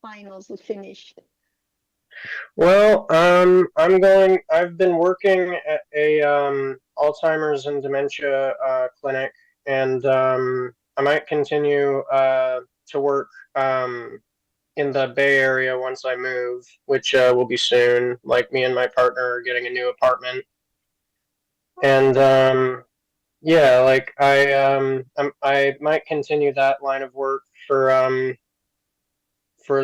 finals are finished? Well, I've been working at a Alzheimer's and dementia clinic, and I might continue to work in the Bay Area once I move, which will be soon. Like me and my partner are getting a new apartment, and yeah, like I might continue that line of work for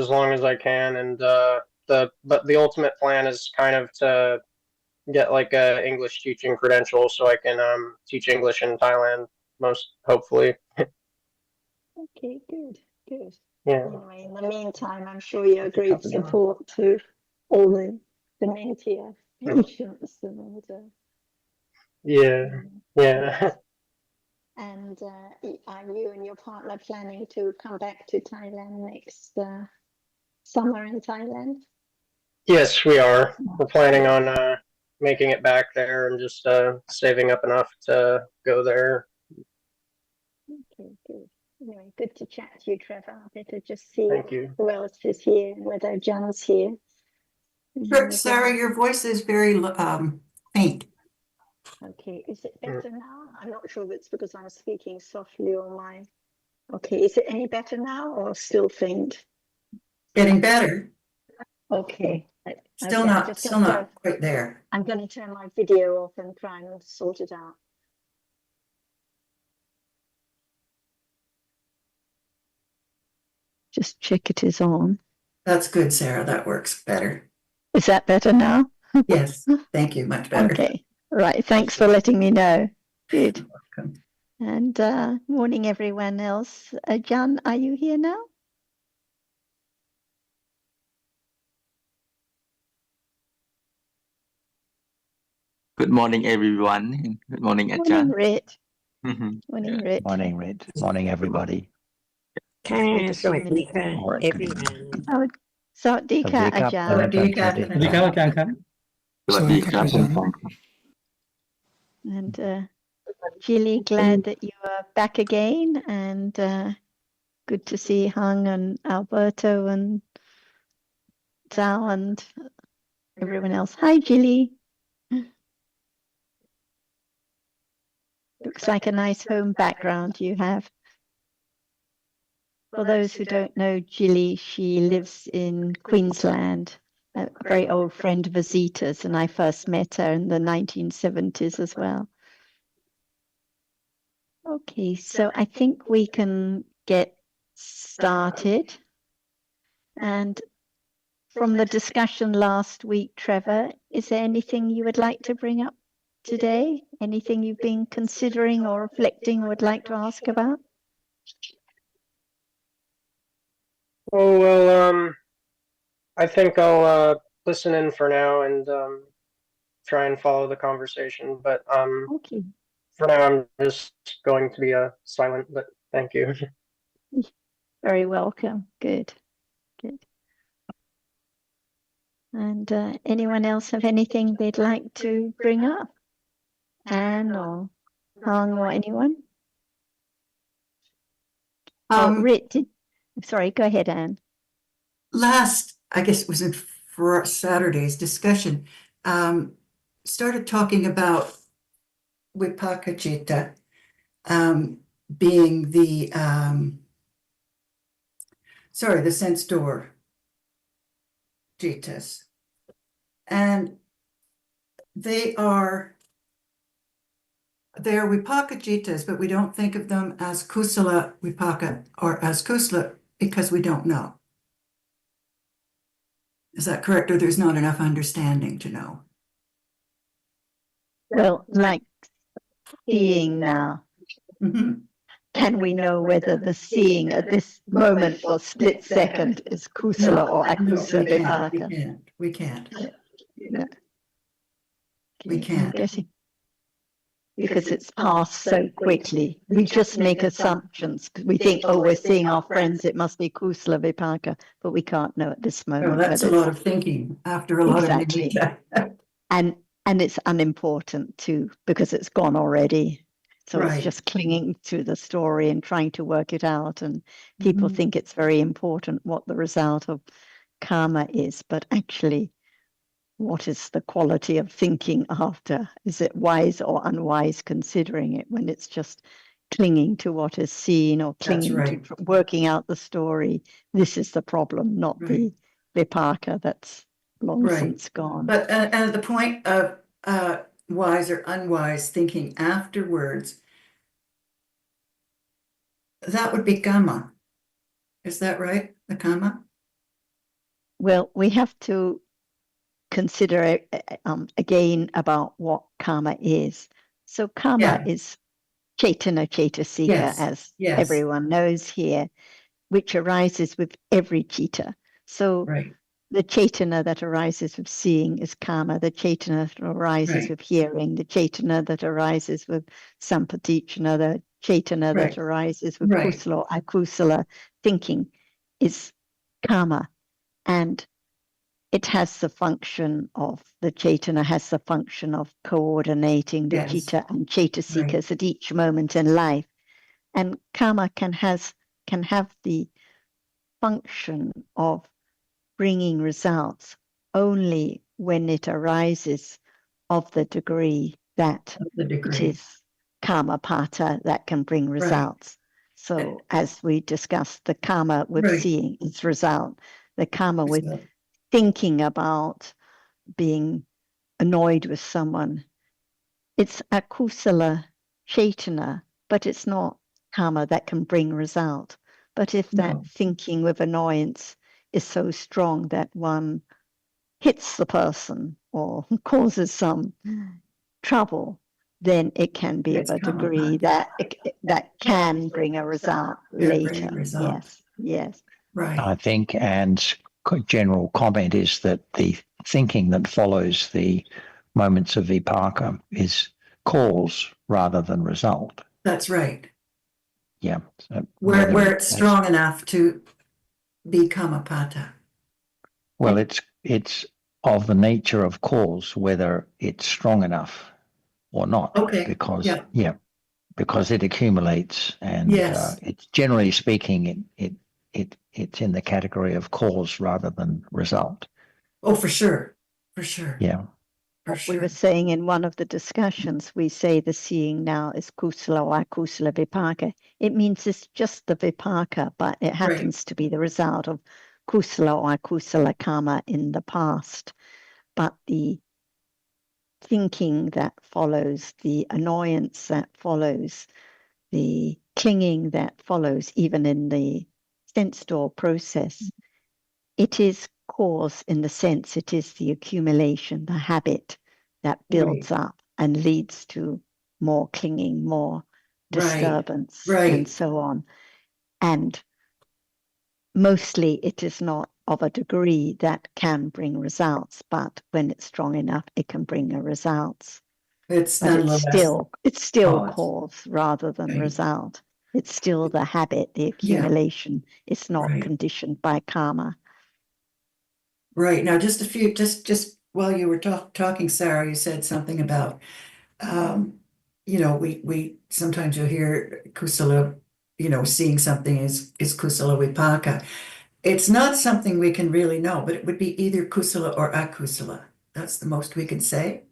as long as I can, and but the ultimate plan is kind of to get like a English teaching credential so I can teach English in Thailand, most hopefully. Okay, good, good. Yeah. Anyway, in the meantime, I'm sure you're a great support to all the dementia patients and Yeah. and are you and your partner planning to come back to Thailand next summer in Thailand? Yes, we are. We're planning on making it back there and just saving up enough to go there. Okay, good. Anyway, good to chat to you, Trevor. I better just see Thank you. who else is here, whether John's here. Sarah, your voice is very faint. Okay, is it better now? I'm not sure if it's because I'm speaking softly or my. Okay, is it any better now or still faint? Getting better. Okay. Still okay, not quite there. I'm going to turn my video off and try and sort it out. Just check it is on. That's good, Sarah. That works better. Is that better now? Yes, thank you. Much better. Okay, right. Thanks for letting me know. Good. You're welcome. And morning, everyone else. John, are you here now? Good morning, everyone. And good morning, Morning, Ajahn. Rit. Mhm. Morning, Rit. Morning, Red. Morning, everybody. ค่ะ สวัสดีค่ะ Alright, good everyone Oh, สวัสดีค่ะ อาจาร สวัส ย์ ดีค่ะ สวัสดีครับอาจารย์ครับ สวัสดีครับ สวัสดีครับ And really glad that you are back again, and good to see Hung and Alberto and Zhao and everyone else. Hi, Jilly. Looks like a nice home background you have. For those who don't know Jilly, she lives in Queensland, a very old friend of Azita's, and I first met her in the 1970s as well. Okay, so I think we can get started. And from the discussion last week, Trevor, is there anything you would like to bring up today? Anything you've been considering or reflecting or would like to ask about? Oh well, I think I'll listen in for now and try and follow the conversation. But Okay. for now, I'm just going to be silent. But thank you. Very welcome. Good. Good. And anyone else have anything they'd like to bring up? Anne or Hung or anyone? Rit, sorry, go ahead, Anne. Last, I guess it was in Saturday's discussion, started talking about Vipaka-citta being the sense door jittas. And they're Vipaka-cittas, but we don't think of them as Kusala Vipaka or as Kusala because we don't know. Is that correct, or there's not enough understanding to know? Well, like seeing now. Mhm. Can we know whether the seeing at this moment or split second is Kusala or Akusala Vipaka? We can't. No. We can't. Because it's passed so quickly. We just make assumptions. We think, oh, we're seeing our friends, it must be Kusala Vipaka, but we can't know at this moment. Oh, that's a lot of thinking after a lot Exactly. of And it's unimportant too, because it's gone already. So it's Right. just clinging to the story and trying to work it out. And people Mhm. think it's very important what the result of karma is, but actually, what is the quality of thinking after? Is it wise or unwise considering it when it's just clinging to what is seen or That's clinging to right. working out the story? This is the problem, not Right. the vipaka that's long Right. since gone. But and the point of wise or unwise thinking afterwards, that would be kamma. Is that right? The kamma? Well, we have to consider again about what karma is. So karma Yeah. is Chaitana Chaitasika, Yes. as Yes. everyone knows here, which arises with every chitta. So Right. the Chaitana that arises with seeing is karma. The Chaitana that arises Right. with hearing, the Chaitana that arises with sampadichana, the Chaitana Right. that arises with Right. kusala or akusala thinking is karma. And it has the function of, the Chaitana has the function of coordinating the Yes. chitta and Right. Chaitasikas at each moment in life. And karma can have the function of bringing results only when it arises of the degree that Of the it degree. is karma pata that can bring results. So as we discussed, the karma with Right. seeing is result. The karma with So, thinking about being annoyed with someone, it's akusala chaitana, but it's not karma that can bring result. But if that no. thinking with annoyance is so strong that one hits the person or causes some trouble, then it can be of It's a kamma degree pata. that can bring a result Yeah, bring a later. result. Yes, yes. Right. I think, and general comment is that the thinking that follows the moments of vipaka is cause rather than result. That's right. Yeah. So Where whether it's strong enough to be kamma pata. well, it's of the nature of cause, whether it's strong enough or not, Okay. because Yeah. because it accumulates, and Yes. it's generally speaking, it's in the category of cause rather than result. Oh, for sure. For sure. Yeah. For We sure. were saying in one of the discussions, we say the seeing now is kusala or akusala vipaka. It means it's just the vipaka, but it happens to be the result of kusala or akusala karma in the past. But the thinking that follows, the annoyance that follows, the clinging that follows, even in the sense door process, it is cause in the sense it is the accumulation, the habit that builds up and leads to more clinging, more disturbance, and so on. And mostly it is not of a degree that can bring results, but when it's strong enough, it can bring a results. It's But nonetheless. it's still cause. cause rather than Right. result. It's still the habit, the accumulation. It's not Right. conditioned by karma. Right. Now, just while you were talking, Sarah, you said something about, we sometimes you'll hear kusala, seeing something is kusala vipaka. It's not something we can really know, but it would be either kusala or akusala. That's the most we can say.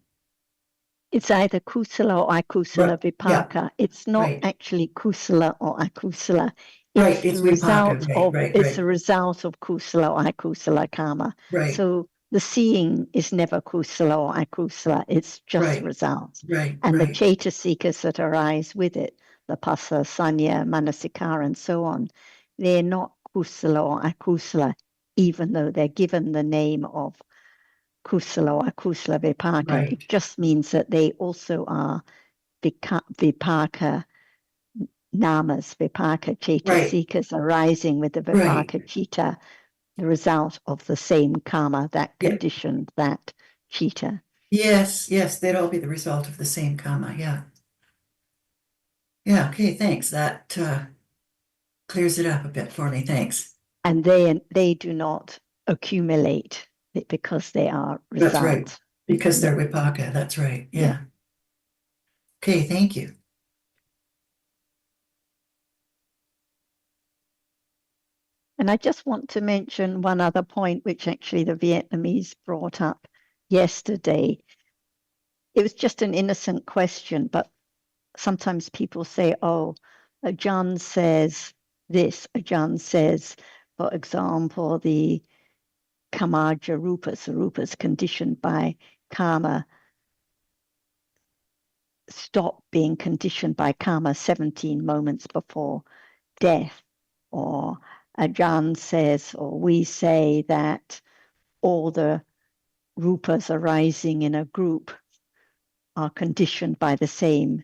It's either kusala or akusala vipaka. It's not actually kusala or akusala. Right, it's the result vipaka. of Right. it's the result of kusala or akusala karma. Right. So the seeing is never kusala or akusala. It's just results. Right. And the chaitasikas that arise with it, the pasa, sanya, manasikara, and so on, they're not kusala or akusala, even though they're given the name of kusala or akusala vipaka. It just means that they also are vipaka namas, vipaka chaitasikas arising with the vipaka chitta, the result of the same karma that conditioned that chitta. Yes, they'd all be the result of the same karma. Yeah. Yeah, okay, thanks. That clears it up a bit for me. Thanks. And they do not accumulate because they are results. That's right. Because they're vipaka. That's right. Yeah. Okay, thank you. And I just want to mention one other point, which actually the Vietnamese brought up yesterday. It was just an innocent question, but sometimes people say, oh, Ajahn says this, Ajahn says, for example, the Kamaja rupas, the rupas conditioned by karma, stop being conditioned by karma 17 moments before death. Or Ajahn says, or we say that all the rupas arising in a group are conditioned by the same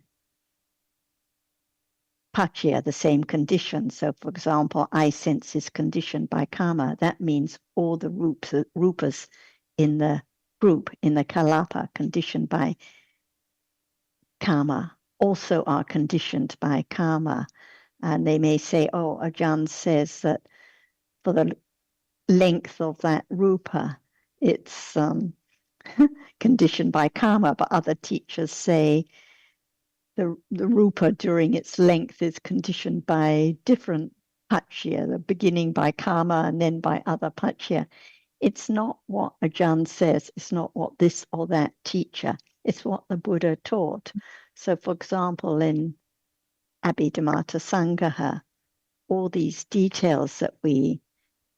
paccaya, the same condition. So, for example, eye sense is conditioned by karma. That means all the rupas in the group, in the kalapa, conditioned by karma, also are conditioned by karma. And they may say, oh, Ajahn says that for the length of that rupa, it's conditioned by karma, but other teachers say the rupa during its length is conditioned by different paccaya, the beginning by karma and then by other paccaya. It's not what Ajahn says, it's not what this or that teacher, it's what the Buddha taught. So, for example, in Abhidhamata Sangaha, all these details that we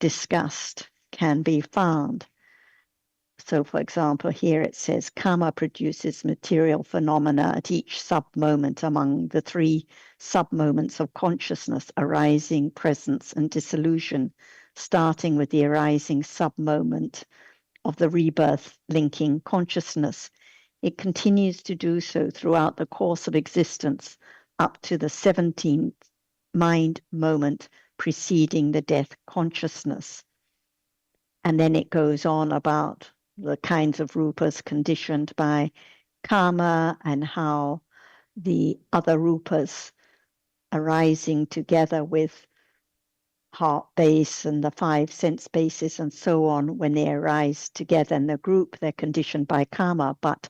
discussed can be found. So, for example, here it says karma produces material phenomena at each sub-moment among the three sub-moments of consciousness: arising, presence, and dissolution, starting with the arising sub-moment of the rebirth linking consciousness. It continues to do so throughout the course of existence up to the 17th mind moment preceding the death consciousness. And then it goes on about the kinds of rupas conditioned by karma and how the other rupas arising together with heart base and the 5 sense bases and so on, when they arise together in the group, they're conditioned by karma, but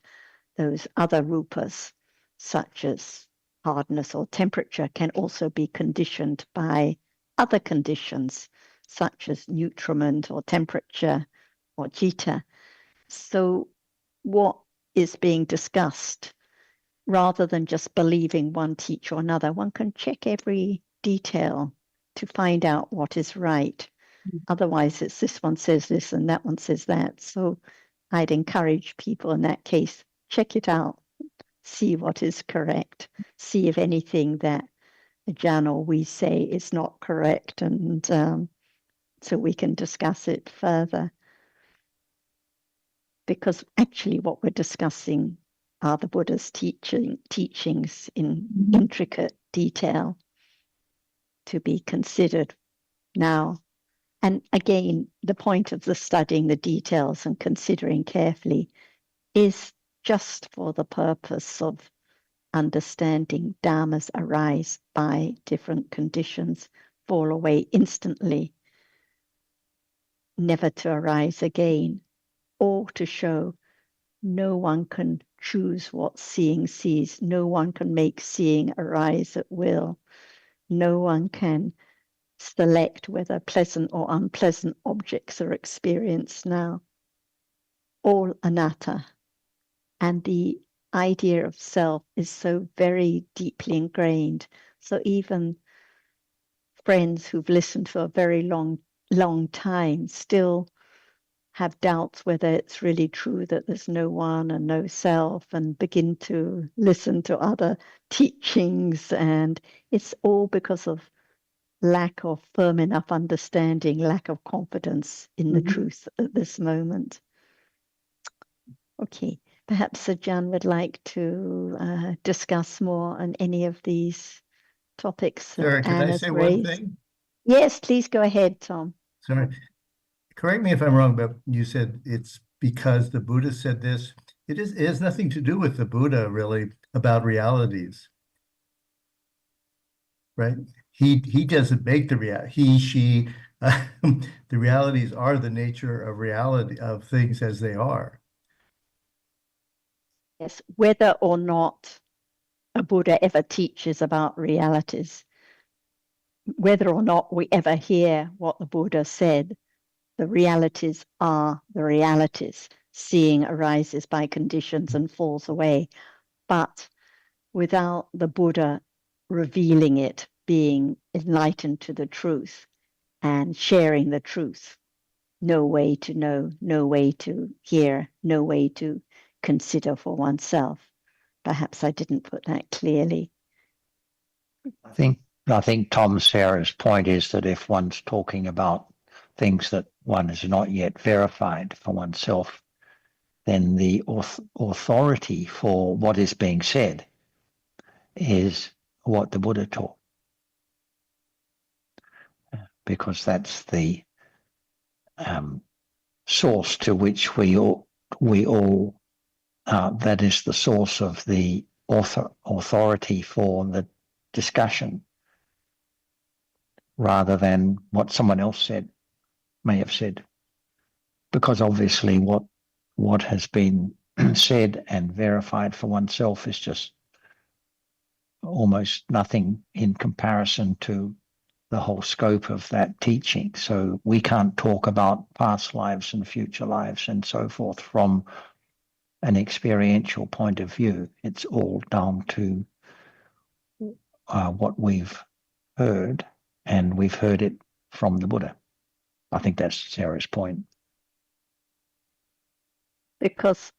those other rupas, such as hardness or temperature, can also be conditioned by other conditions, such as nutriment or temperature or jita. So what is being discussed, rather than just believing one teacher or another, one can check every detail to find out what is right. Otherwise, it's this one says this and that one says that. So I'd encourage people in that case, check it out, see what is correct, see if anything that Ajahn or we say is not correct, and so we can discuss it further. Because actually what we're discussing are the Buddha's teachings in intricate detail to be considered now. And again, the point of the studying the details and considering carefully is just for the purpose of understanding dharmas arise by different conditions, fall away instantly, never to arise again, or to show no one can choose what seeing sees. No one can make seeing arise at will. No one can select whether pleasant or unpleasant objects are experienced now. All anatta. And the idea of self is so very deeply ingrained. So even friends who've listened for a very long time still have doubts whether it's really true that there's no one and no self, and begin to listen to other teachings. And it's all because of lack of firm enough understanding, lack of confidence in the truth at this moment. Okay, perhaps Ajahn would like to discuss more on any of these topics Sarah, that can I Anna's say one raised. thing? Yes, please go ahead, Tom. Sorry, correct me if I'm wrong, but you said it's because the Buddha said this. It has nothing to do with the Buddha, really, about realities, right? He doesn't make the reality. She, the realities are the nature of reality, of things as they are. Yes, whether or not a Buddha ever teaches about realities, whether or not we ever hear what the Buddha said, the realities are the realities. Seeing arises by conditions and falls away. But without the Buddha revealing it, being enlightened to the truth and sharing the truth, no way to know, no way to hear, no way to consider for oneself. Perhaps I didn't put that clearly. I think Tom Sarah's point is that if one's talking about things that one has not yet verified for oneself, then the authority for what is being said is what the Buddha taught, because that's the source to which we all that is the source of the authority for the discussion, rather than what someone else may have said, because obviously what has been said and verified for oneself is just almost nothing in comparison to the whole scope of that teaching. So we can't talk about past lives and future lives and so forth from an experiential point of view. It's all down to what we've heard, and we've heard it from the Buddha. I think that's Sarah's point. Because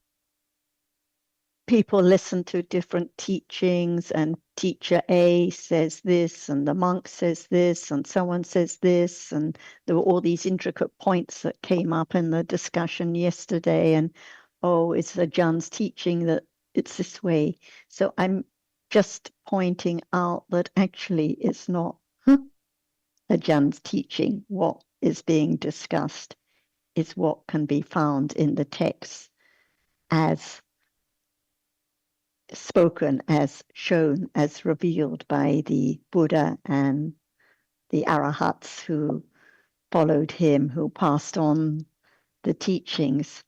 people listen to different teachings, and teacher A says this, and the monk says this, and someone says this, and there were all these intricate points that came up in the discussion yesterday, and it's Ajahn's teaching that it's this way. So I'm just pointing out that actually it's not Ajahn's teaching. What is being discussed is what can be found in the text as spoken, as shown, as revealed by the Buddha and the Arahats who followed him, who passed on the teachings.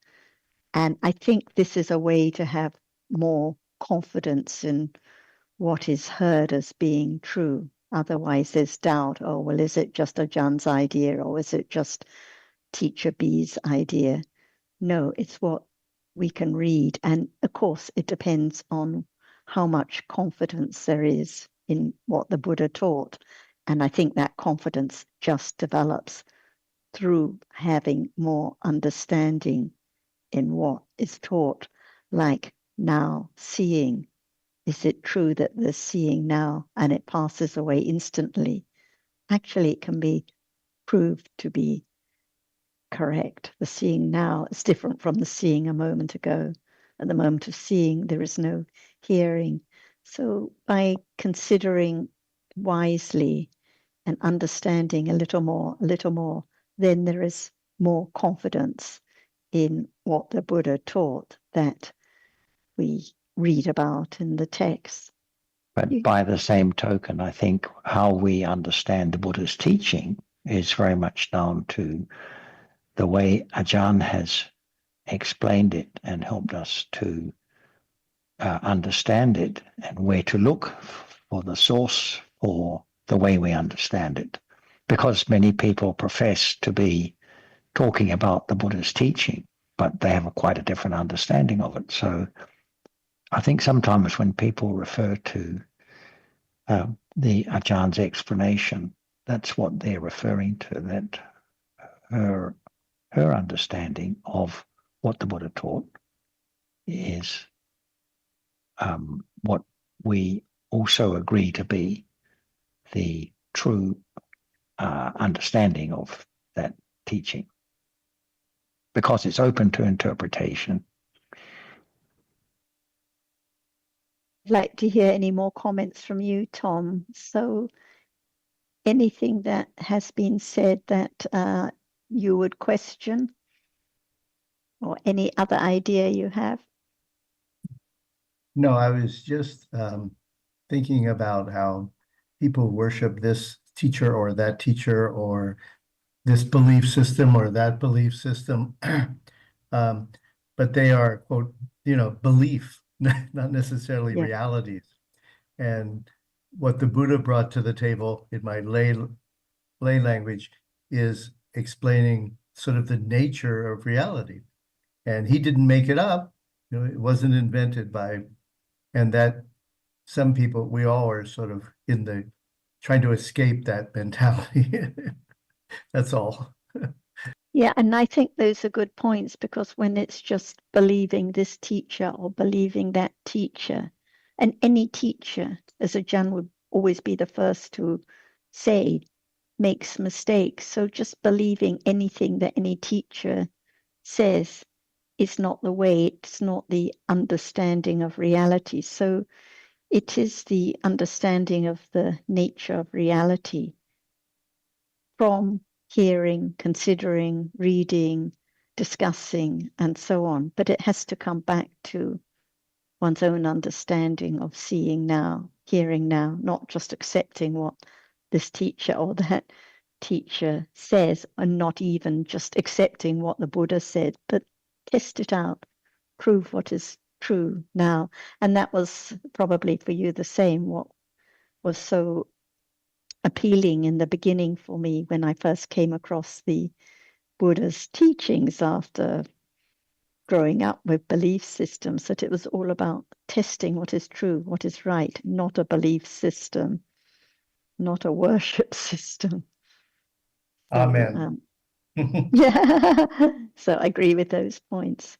And I think this is a way to have more confidence in what is heard as being true. Otherwise, there's doubt. Oh, well, is it just Ajahn's idea, or is it just teacher B's idea? No, it's what we can read. And of course, it depends on how much confidence there is in what the Buddha taught. And I think that confidence just develops through having more understanding in what is taught, like now seeing. Is it true that there's seeing now and it passes away instantly? Actually, it can be proved to be correct. The seeing now is different from the seeing a moment ago. At the moment of seeing, there is no hearing. So by considering wisely and understanding a little more, then there is more confidence in what the Buddha taught that we read about in the text. But by the same token, I think how we understand the Buddha's teaching is very much down to the way Ajahn has explained it and helped us to understand it, and where to look for the source for the way we understand it. Because many people profess to be talking about the Buddha's teaching, but they have quite a different understanding of it. So I think sometimes when people refer to the Ajahns explanation, that's what they're referring to, that her understanding of what the Buddha taught is what we also agree to be the true understanding of that teaching, because it's open to interpretation. I'd like to hear any more comments from you, Tom. So anything that has been said that you would question, or any other idea you have? No, I was just thinking about how people worship this teacher or that teacher, or this belief system or that belief system. But they are, quote, belief, not necessarily Yeah. realities. And what the Buddha brought to the table in my lay lay language, is explaining sort of the nature of reality. And he didn't make it up, it wasn't invented by, and that some people, we all are sort of in the trying to escape that mentality. That's all. Yeah, and I think those are good points, because when it's just believing this teacher or believing that teacher, and any teacher, as Ajahn would always be the first to say, makes mistakes. So just believing anything that any teacher says is not the way, it's not the understanding of reality. So it is the understanding of the nature of reality from hearing, considering, reading, discussing, and so on. But it has to come back to one's own understanding of seeing now, hearing now, not just accepting what this teacher or that teacher says, and not even just accepting what the Buddha said, but test it out, prove what is true now. And that was probably for you the same. What was so appealing in the beginning for me when I first came across the Buddha's teachings after growing up with belief systems, that it was all about testing what is true, what is right, not a belief system, not a worship system. So, Amen. yeah, so I agree with those points.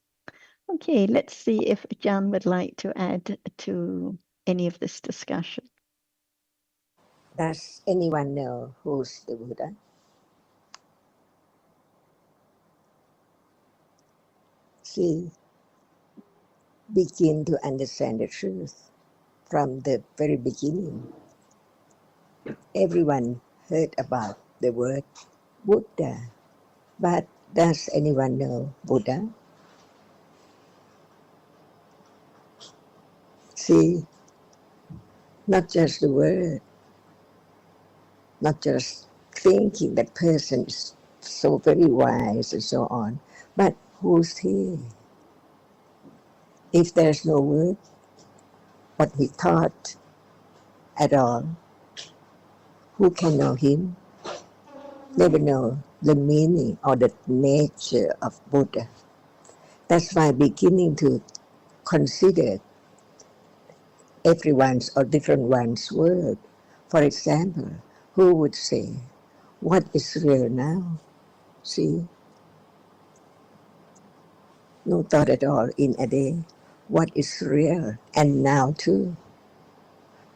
Okay, let's see if Jan would like to add to any of this discussion. Does anyone know who's the Buddha? See, begin to understand the truth from the very beginning. Everyone heard about the word Buddha, but does anyone know Buddha? See, not just the word, not just thinking that person is so very wise and so on, but who's he? If there's no word, what he taught at all, who can know him? Never know the meaning or the nature of Buddha. That's why beginning to consider everyone's or different one's word. For example, who would say, what is real now? See? No thought at all in a day. What is real and now too?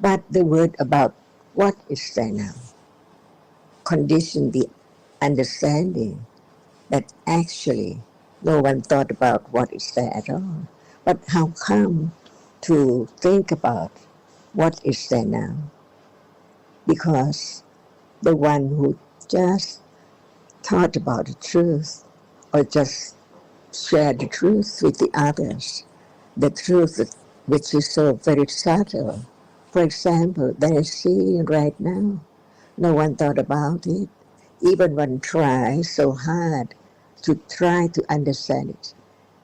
But the word about what is there now condition the understanding that actually no one thought about what is there at all. But how come to think about what is there now? Because the one who just thought about the truth or just shared the truth with the others, the truth which is so very subtle. For example, there is seeing right now. No one thought about it. Even one tries so hard to try to understand it.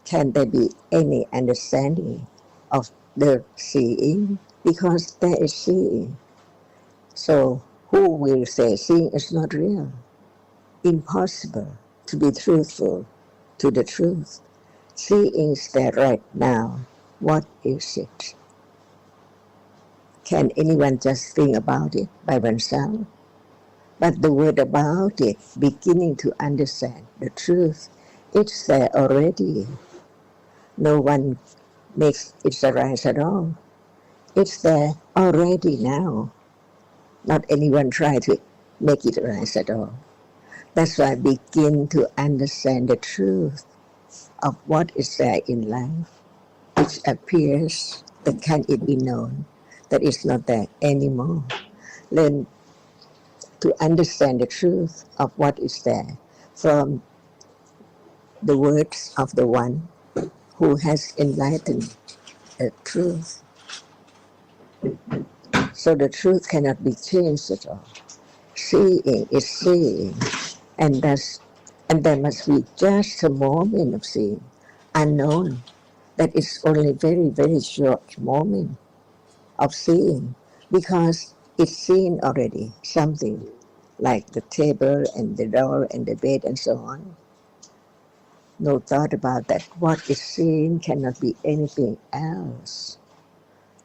Can there be any understanding of the seeing? Because there is seeing. So who will say seeing is not real? Impossible to be truthful to the truth. Seeing is there right now. What is it? Can anyone just think about it by oneself? But the word about it, beginning to understand the truth, it's there already. No one makes it arise at all. It's there already now. Not anyone try to make it arise at all. That's why I begin to understand the truth of what is there in life, which appears that can it be known that it's not there anymore. Learn to understand the truth of what is there from the words of the one who has enlightened the truth. So the truth cannot be changed at all. Seeing is seeing, and there must be just a moment of seeing, unknown, that is only very, very short moment of seeing, because it's seen already something like the table and the door and the bed and so on. No thought about that. What is seen cannot be anything else.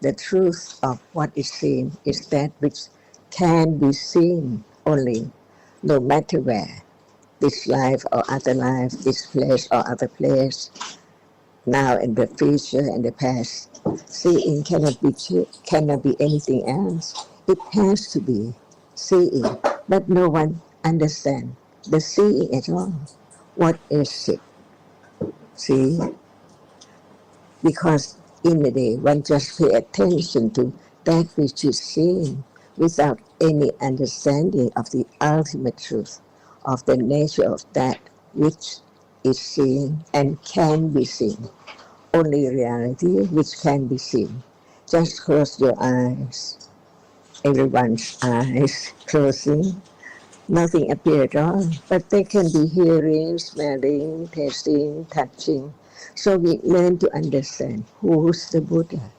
The truth of what is seen is that which can be seen only, no matter where. This life or other life, this place or other place, now and the future and the past. Seeing cannot be anything else. It has to be seeing, but no one understands the seeing at all. What is it? See, because in the day one just pay attention to that which is seen without any understanding of the ultimate truth of the nature of that which is seen and can be seen. Only reality which can be seen. Just close your eyes. Everyone's eyes closing. Nothing appears at all, but they can be hearing, smelling, tasting, touching. So we learn to understand who's the Buddha.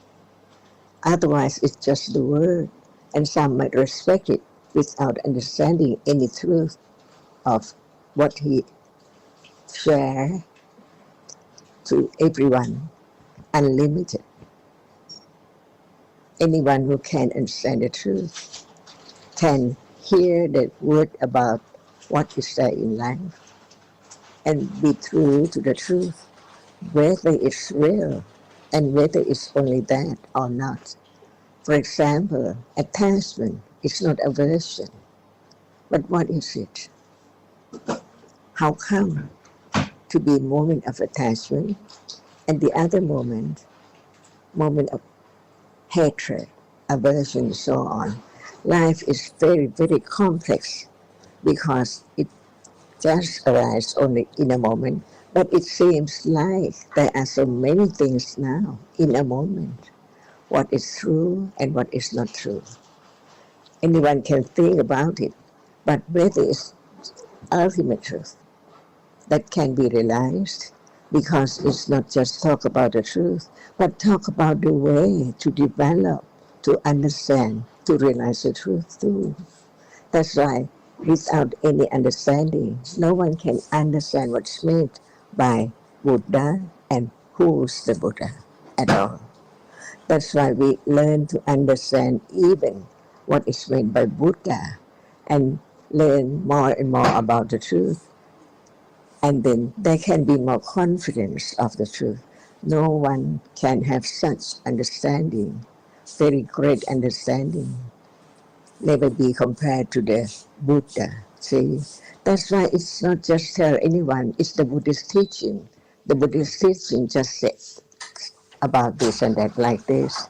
Otherwise, it's just the word, and some might respect it without understanding any truth of what he shared to everyone, unlimited. Anyone who can understand the truth can hear the word about what is there in life and be true to the truth, whether it's real and whether it's only that or not. For example, attachment is not aversion, but what is it? How come to be a moment of attachment and the other moment of hatred, aversion, and so on? Life is very, very complex because it just arises only in a moment, but it seems like there are so many things now in a moment. What is true and what is not true. Anyone can think about it, but whether it's ultimate truth that can be realized, because it's not just talk about the truth, but talk about the way to develop, to understand, to realize the truth too. That's why without any understanding, no one can understand what's meant by Buddha and who's the Buddha at all. That's why we learn to understand even what is meant by Buddha and learn more and more about the truth. And then there can be more confidence of the truth. No one can have such understanding, very great understanding, never be compared to the Buddha. See, that's why it's not just tell anyone, it's the Buddhist teaching. The Buddhist teaching just says about this and that like this.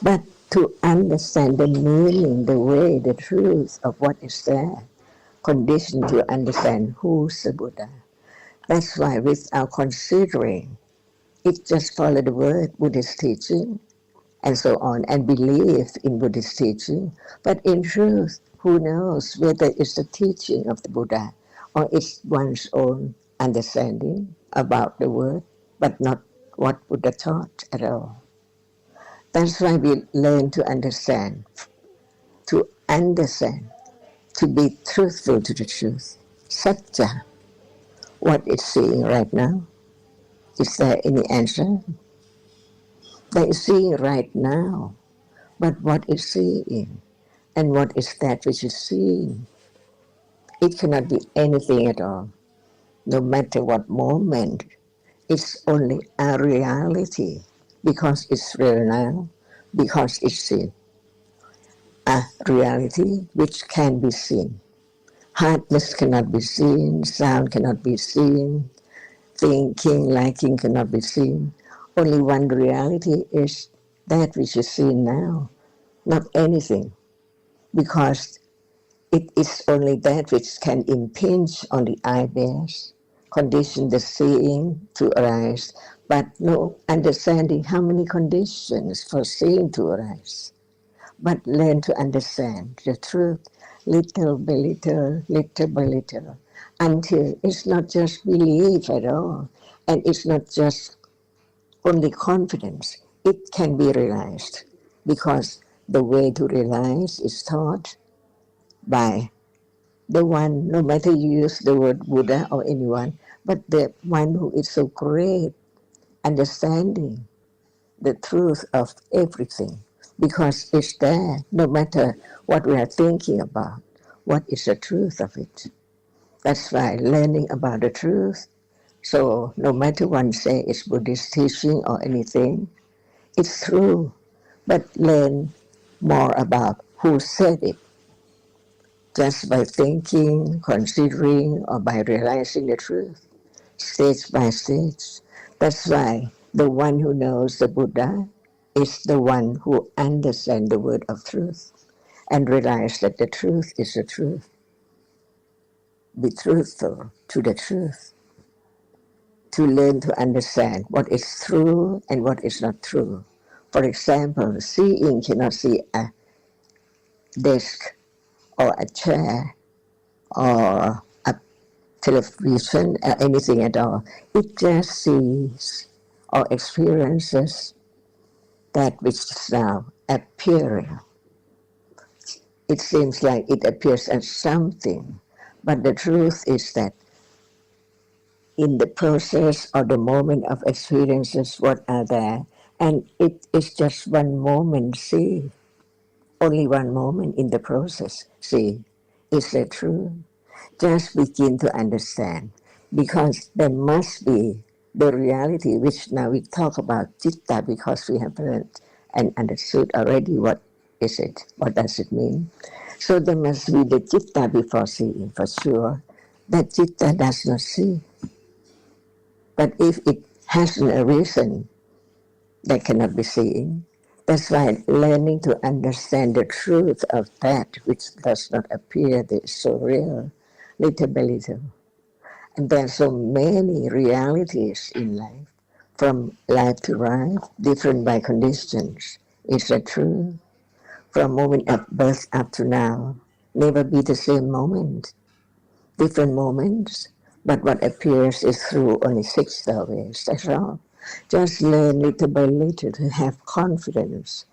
But to understand the meaning, the way, the truth of what is there, conditioned to understand who's the Buddha. That's why without considering, it just follow the word Buddhist teaching and so on, and believe in Buddhist teaching. But in truth, who knows whether it's the teaching of the Buddha or it's one's own understanding about the word, but not what Buddha taught at all. That's why we learn to understand, to be truthful to the truth. Satya, what is seeing right now? Is there any answer? They is seeing right now, but what is seeing? And what is that which is seen? It cannot be anything at all, no matter what moment. It's only a reality, because it's real now, because it's seen. A reality which can be seen. Hardness cannot be seen, sound cannot be seen, thinking, liking cannot be seen. Only one reality is that which is seen now, not anything, because it is only that which can impinge on the eyeballs, condition the seeing to arise, but no understanding how many conditions for seeing to arise. But learn to understand the truth little by little, little by little, until it's not just belief at all, and it's not just only confidence. It can be realized, because the way to realize is taught by The one, no matter you use the word Buddha or anyone, but the one who is so great, understanding the truth of everything, because it's there, no matter what we are thinking about, what is the truth of it. That's why learning about the truth, so no matter one say it's Buddhist teaching or anything, it's true, but learn more about who said it, just by thinking, considering, or by realizing the truth, stage by stage. That's why the one who knows the Buddha is the one who understands the word of truth and realize that the truth is the truth. Be truthful to the truth, to learn to understand what is true and what is not true. For example, seeing cannot see a desk or a chair or a television or anything at all. It just sees or experiences that which is now appearing. It seems like it appears as something, but the truth is that in the process or the moment of experiences, what are there, and it is just one moment, see, only one moment in the process, see, is that true? Just begin to understand, because there must be the reality which now we talk about citta, because we have learned and understood already what is it, what does it mean. So there must be the citta before seeing, for sure. That citta does not see. But if it has a reason, that cannot be seen. That's why learning to understand the truth of that which does not appear is so real, little by little. And there are so many realities in life, from life to life, different by conditions. Is that true? From moment of birth up to now, never be the same moment. Different moments, but what appears is through only 6 ways. That's all. Just learn little by little to have confidence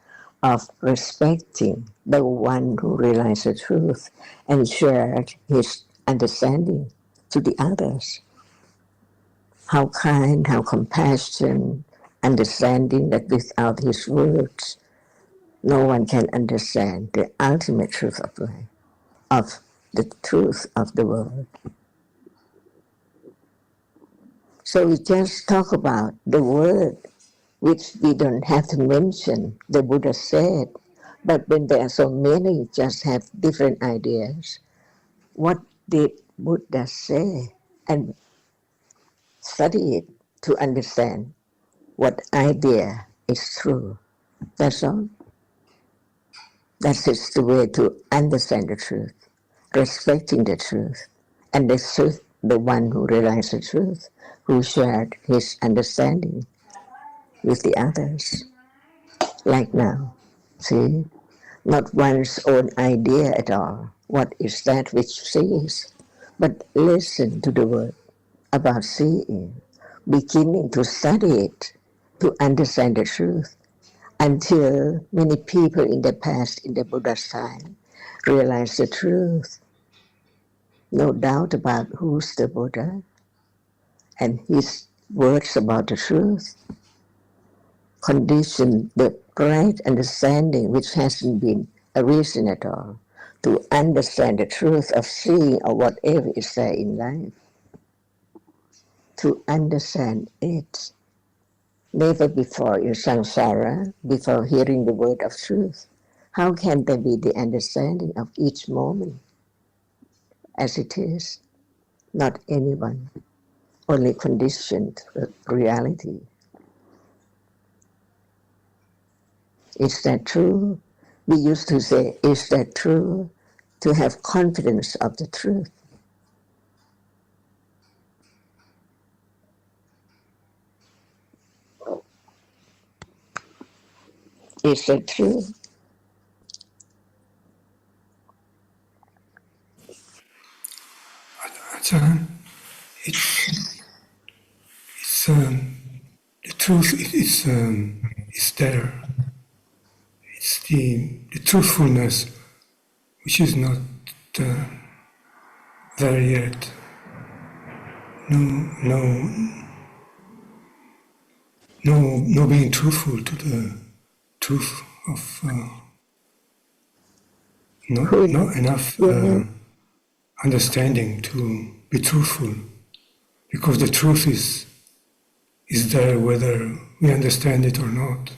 of respecting the one who realizes the truth and shared his understanding to the others. How kind, how compassionate, understanding that without his words, no one can understand the ultimate truth of life, of the truth of the world. So we just talk about the word, which we don't have to mention, the Buddha said. But when there are so many, just have different ideas. What did Buddha say? And study it to understand what idea is true. That's all. That is the way to understand the truth, respecting the truth, and the truth, the one who realized the truth, who shared his understanding with the others. Like now, see, not one's own idea at all. What is that which sees? But listen to the word about seeing, beginning to study it, to understand the truth, until many people in the past, in the Buddha's time, realized the truth. No doubt about who's the Buddha and his words about the truth. Condition the right understanding, which hasn't been a reason at all, to understand the truth of seeing or whatever is there in life. To understand it. Never before in samsara, before hearing the word of truth. How can there be the understanding of each moment as it is? Not anyone, only conditioned reality. Is that true? We used to say, is that true? To have confidence of the truth. Is that true? Ajahn, it's the truth is there. It's the truthfulness which is not there yet. No being truthful to the truth of not enough understanding to be truthful, because the truth is there whether we understand it or not.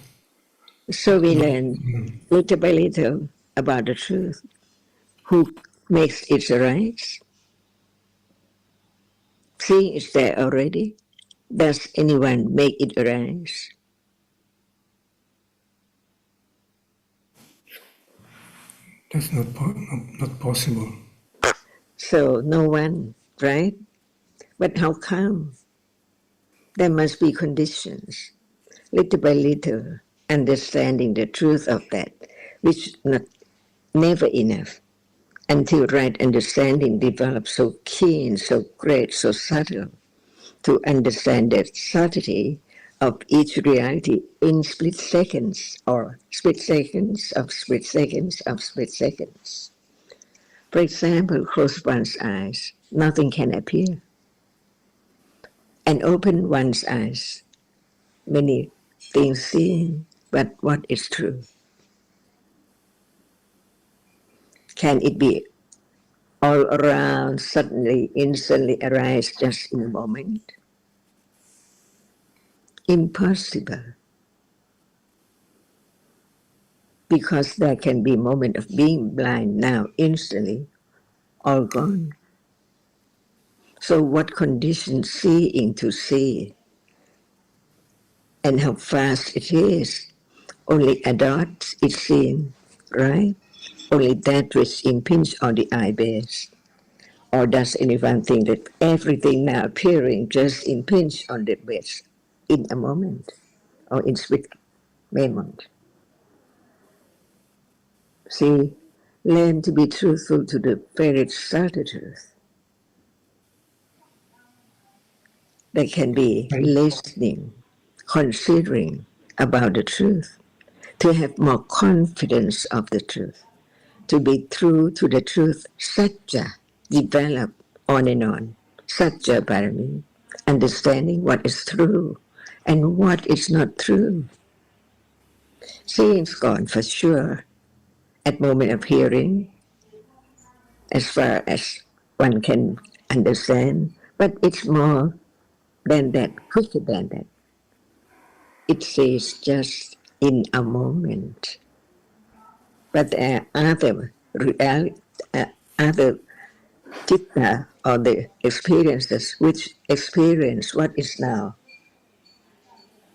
So we learn little by little about the truth. Who makes it arise? Seeing is there already. Does anyone make it arise? That's not possible. So no one, right? But how come? There must be conditions. Little by little, understanding the truth of that, which not never enough, until right understanding develops so keen, so great, so subtle, to understand the subtlety of each reality in split seconds, or split seconds of split seconds of split seconds. For example, close one's eyes, nothing can appear. And open one's eyes, many things seen, but what is true? Can it be all around, suddenly, instantly arise just in a moment? Impossible. Because there can be a moment of being blind now, instantly, all gone. So what conditions seeing to see, and how fast it is? Only a dot is seen, right? Only that which impinges on the eye base. Or does anyone think that everything now appearing just impinge on the base in a moment, or in split moment? See, learn to be truthful to the very subtle truth. There can be listening, considering about the truth, to have more confidence of the truth, to be true to the truth, satya, develop on and on, satya parami, understanding what is true and what is not true. Seeing's gone for sure at moment of hearing, as far as one can understand, but it's more than that, quicker than that. It says just in a moment. But there are other other chitta, or the experiences which experience what is now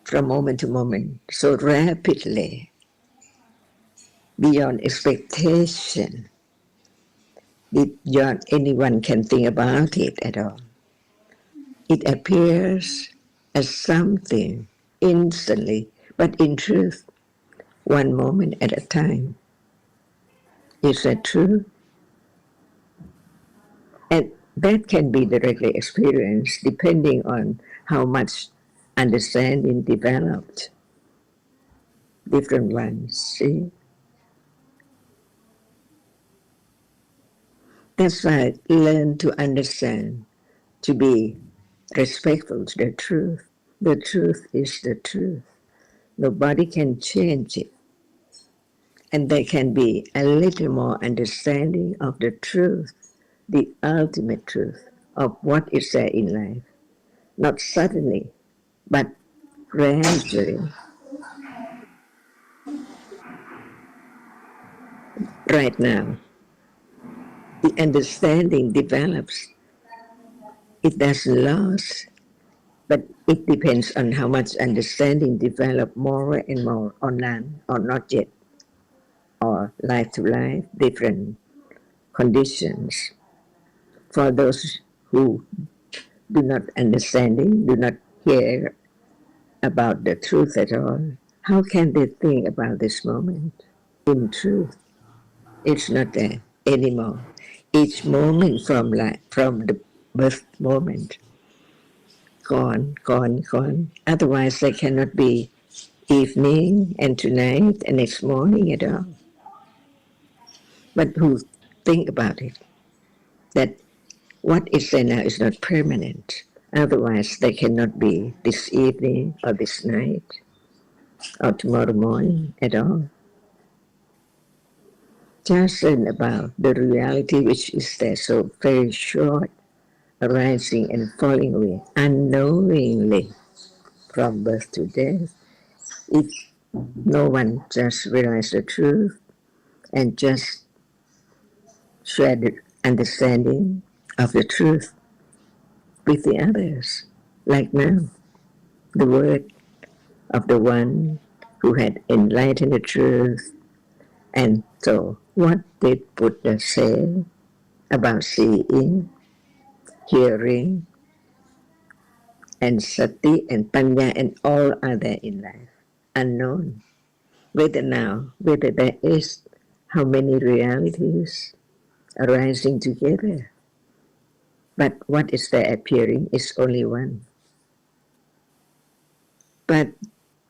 from moment to moment so rapidly, beyond expectation, beyond anyone can think about it at all. It appears as something instantly, but in truth, one moment at a time. Is that true? And that can be directly experienced depending on how much understanding developed. Different ones, see? That's why learn to understand, to be respectful to the truth. The truth is the truth. Nobody can change it. And there can be a little more understanding of the truth, the ultimate truth of what is there in life. Not suddenly, but gradually. Right now, the understanding develops. It doesn't last, but it depends on how much understanding develops more and more, or none, or not yet, or life to life, different conditions. For those who do not understanding, do not hear about the truth at all, how can they think about this moment? In truth, it's not there anymore. Each moment from the birth moment, gone, gone, gone. Otherwise, there cannot be evening and tonight and next morning at all. But who think about it? That what is there now is not permanent. Otherwise, they cannot be this evening or this night or tomorrow morning at all. Just learn about the reality which is there, so very short, arising and falling away unknowingly from birth to death. If no one just realize the truth and just share the understanding of the truth with the others, like now, the word of the one who had enlightened the truth. And so, what did Buddha say about seeing, hearing, and sati and panya and all other in life? Unknown. Whether there is how many realities arising together, but what is there appearing is only one. But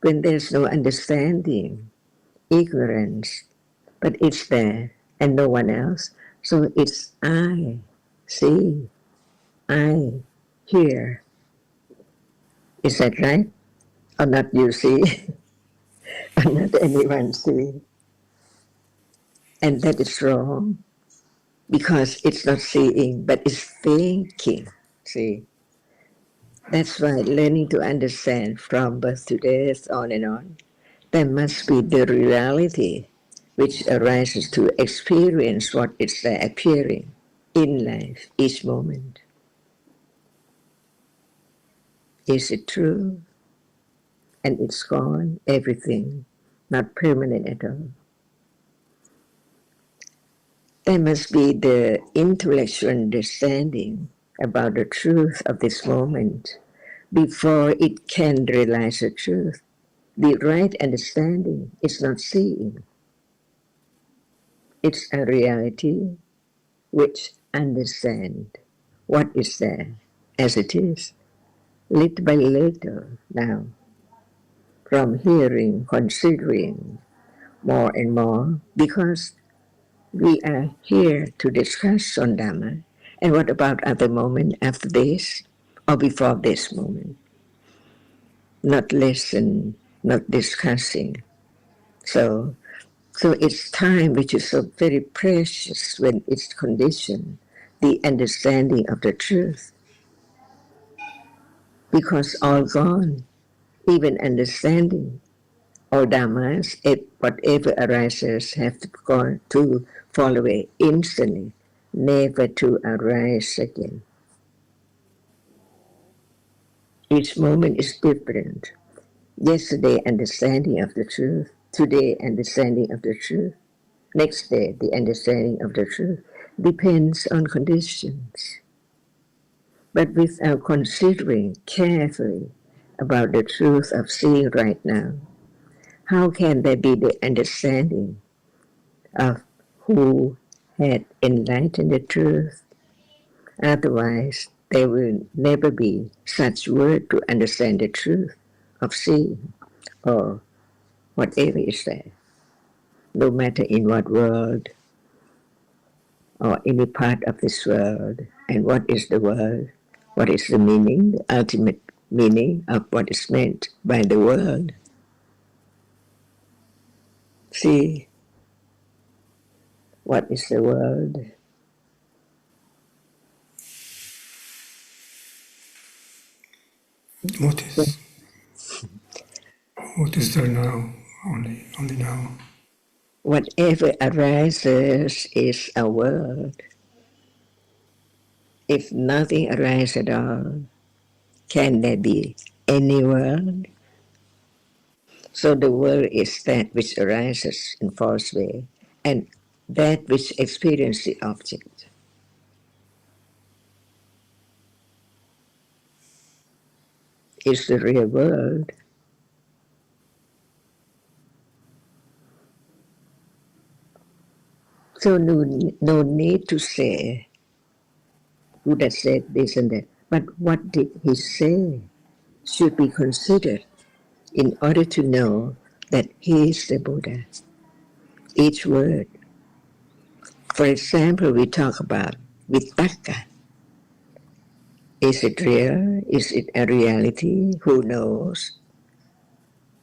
when there's no understanding, ignorance, but it's there and no one else, so it's I see, I hear. Is that right? Or not you see, or not anyone see? And that is wrong, because it's not seeing, but it's thinking. See, that's why learning to understand from birth to death, on and on, there must be the reality which arises to experience what is there appearing in life, each moment. Is it true? And it's gone, everything, not permanent at all. There must be the intellectual understanding about the truth of this moment before it can realize the truth. The right understanding is not seeing. It's a reality which understands what is there as it is, little by little now, from hearing, considering more and more, because we are here to discuss on Dhamma. And what about other moment after this or before this moment? Not listen, not discussing. So it's time which is so very precious when it's conditioned, the understanding of the truth. Because all gone, even understanding, all dhammas, whatever arises, have to fall away instantly, never to arise again. Each moment is different. Yesterday, understanding of the truth. Today, understanding of the truth. Next day, the understanding of the truth depends on conditions. But without considering carefully about the truth of seeing right now, how can there be the understanding of who had enlightened the truth? Otherwise, there will never be such word to understand the truth of seeing or whatever is there, no matter in what world or any part of this world. And what is the world? What is the meaning, the ultimate meaning of what is meant by the world? See, what is the world? What is there now? Only now. Whatever arises is a world. If nothing arises at all, can there be any world? So the world is that which arises in false way, and that which experiences the object. Is the real world. So no need to say, Buddha said this and that. But what did he say should be considered in order to know that he is the Buddha. Each word. For example, we talk about vitaka. Is it real? Is it a reality? Who knows?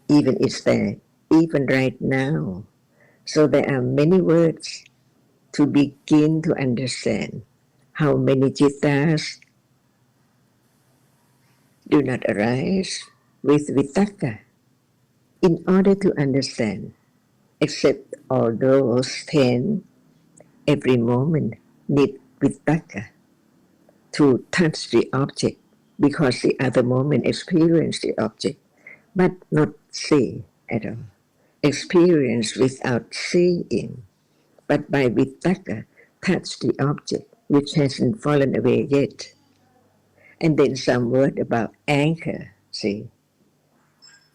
Even it's there, even right now. So there are many words to begin to understand how many jittas do not arise with vitaka in order to understand, except all those 10 every moment need vitaka to touch the object because the other moment experience the object but not see at all. Experience without seeing, but by vitaka touch the object which hasn't fallen away yet. And then some word about anchor, see.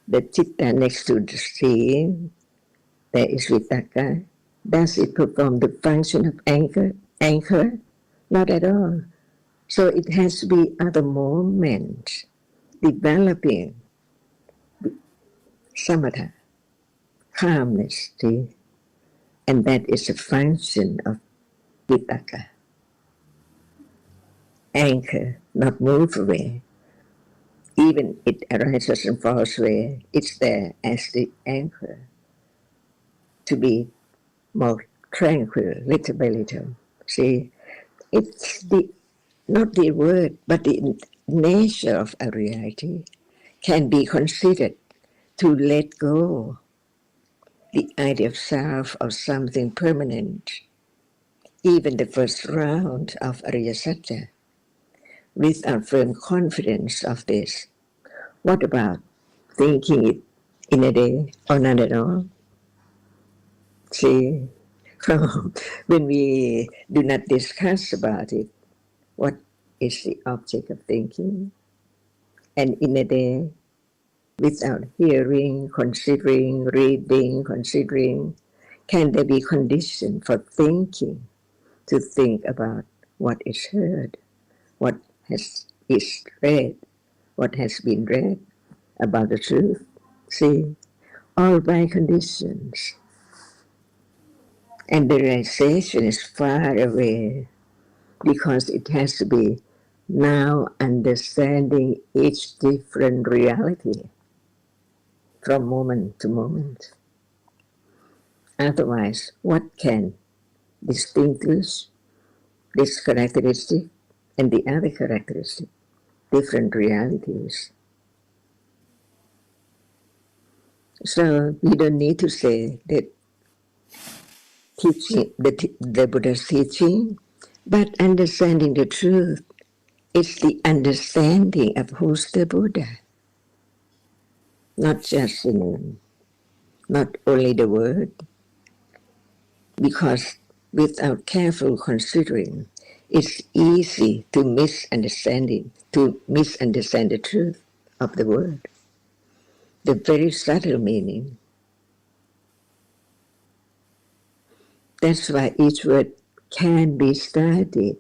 The chitta next to the seeing, there is vitaka. Does it perform the function of anchor? Anchor? Not at all. So it has to be other moments developing samatha, calmness, see? And that is a function of vitaka. Anchor, not move away. Even it arises and falls away, it's there as the anchor to be more tranquil, little by little. See, it's the not the word, but the nature of a reality can be considered to let go the idea of self or something permanent. Even the first round of Ariya Satya, without firm confidence of this. What about thinking it in a day or not at all? See, when we do not discuss about it, what is the object of thinking? And in a day, without hearing, considering, reading, considering, can there be condition for thinking, to think about what is heard, what is read, what has been read about the truth? See, all by conditions. And the realization is far away because it has to be now understanding each different reality from moment to moment. Otherwise, what can distinguish this characteristic and the other characteristic, different realities? So we don't need to say that teaching, the Buddha's teaching, but understanding the truth is the understanding of who's the Buddha. Not just the name, not only the word, because without careful considering, it's easy to misunderstand the truth of the word, the very subtle meaning. That's why each word can be studied,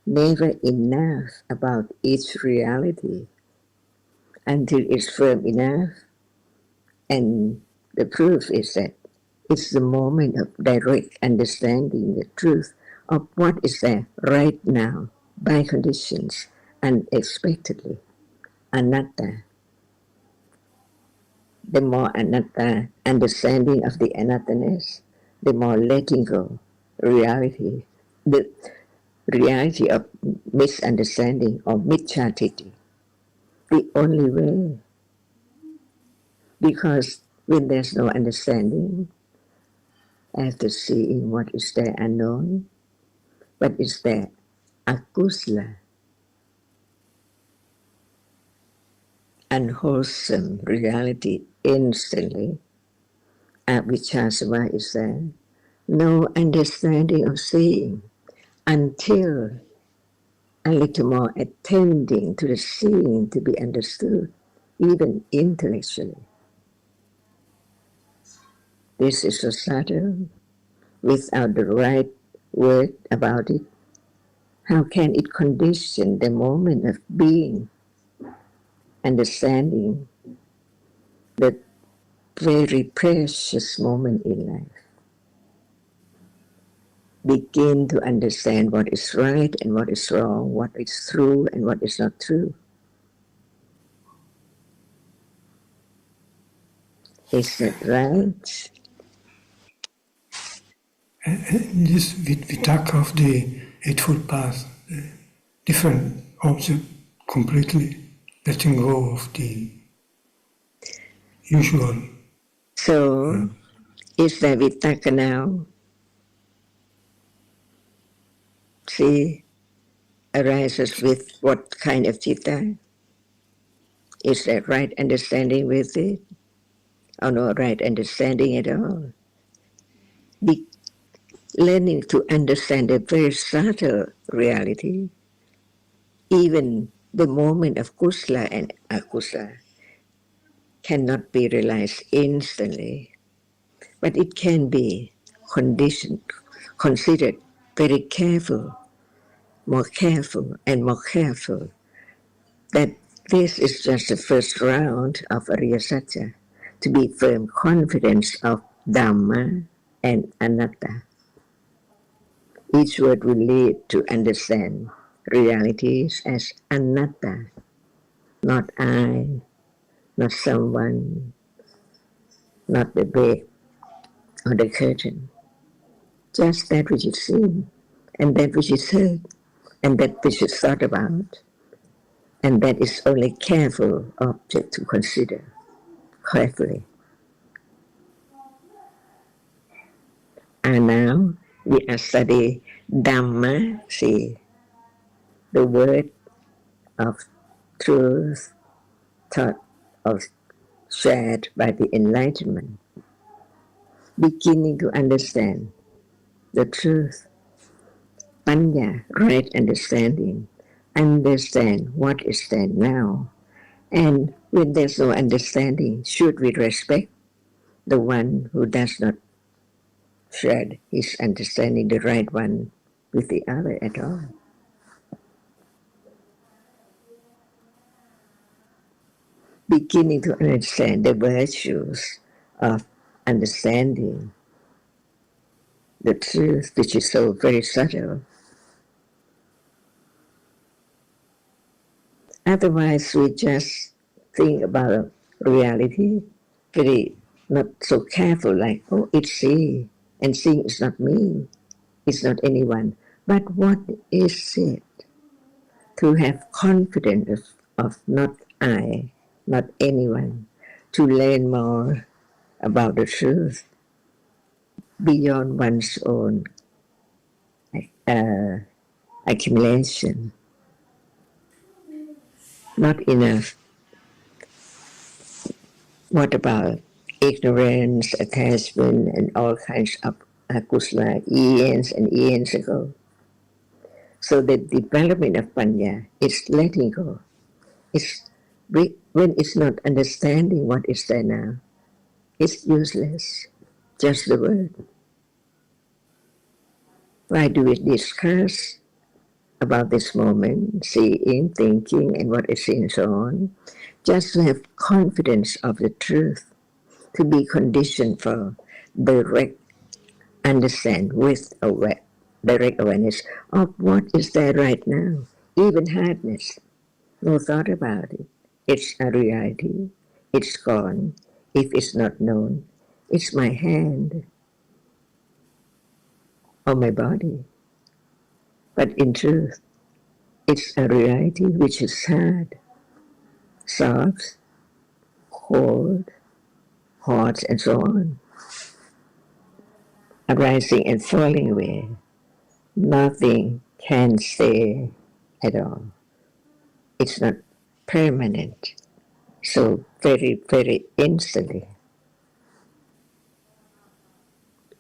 never enough about each reality until it's firm enough. And the proof is that it's the moment of direct understanding the truth of what is there right now, by conditions, unexpectedly. Anatta. The more anatta, understanding of the anattaness, the more letting go, reality, the reality of misunderstanding or micchatiti. The only way. Because when there's no understanding, after seeing what is there unknown, but is there akusala, unwholesome reality instantly, avijjasava is there, no understanding of seeing until a little more attending to the seeing to be understood, even intellectually. This is so subtle. Without the right word about it, how can it condition the moment of being, understanding the very precious moment in life? begin to understand what is right and what is wrong, what is true and what is not true. Is that right? And this, we talk of the Eightfold Path, different object completely, letting go of the usual. So, is that vitaka now? See, arises with what kind of citta? Is that right understanding with it? Or no right understanding at all? Learning to understand a very subtle reality, even the moment of kusala and akusala cannot be realized instantly, but it can be considered very careful, more careful and more careful, that this is just the first round of Ariya Satya, to be firm confidence of Dhamma and Anatta. Each word will lead to understand realities as Anatta, not I, not someone, not the bed or the curtain. Just that which is seen, and that which is heard, and that which is thought about, and that is only careful object to consider carefully. And now we are studying Dhamma, see, the word of truth taught or shared by the enlightenment, beginning to understand the truth, panya, right understanding, understand what is there now. And when there's no understanding, should we respect the one who does not share his understanding, the right one, with the other at all? Beginning to understand the virtues of understanding the truth, which is so very subtle. Otherwise, we just think about reality very not so careful, like, oh, it's she, and seeing is not me, it's not anyone. But what is it? To have confidence of not I, not anyone, to learn more about the truth beyond one's own accumulation. Not enough. What about ignorance, attachment, and all kinds of akusala eons and eons ago? So the development of panya is letting go. It's when it's not understanding what is there now, it's useless. Just the word. Why do we discuss about this moment, seeing, thinking, and what is seen, and so on? Just to have confidence of the truth, to be conditioned for direct understand with direct awareness of what is there right now. Even hardness, no thought about it. It's a reality. It's gone. If it's not known, it's my hand or my body. But in truth, it's a reality which is hard, soft, cold, hot, and so on, arising and falling away. Nothing can stay at all. It's not permanent. So very, very instantly.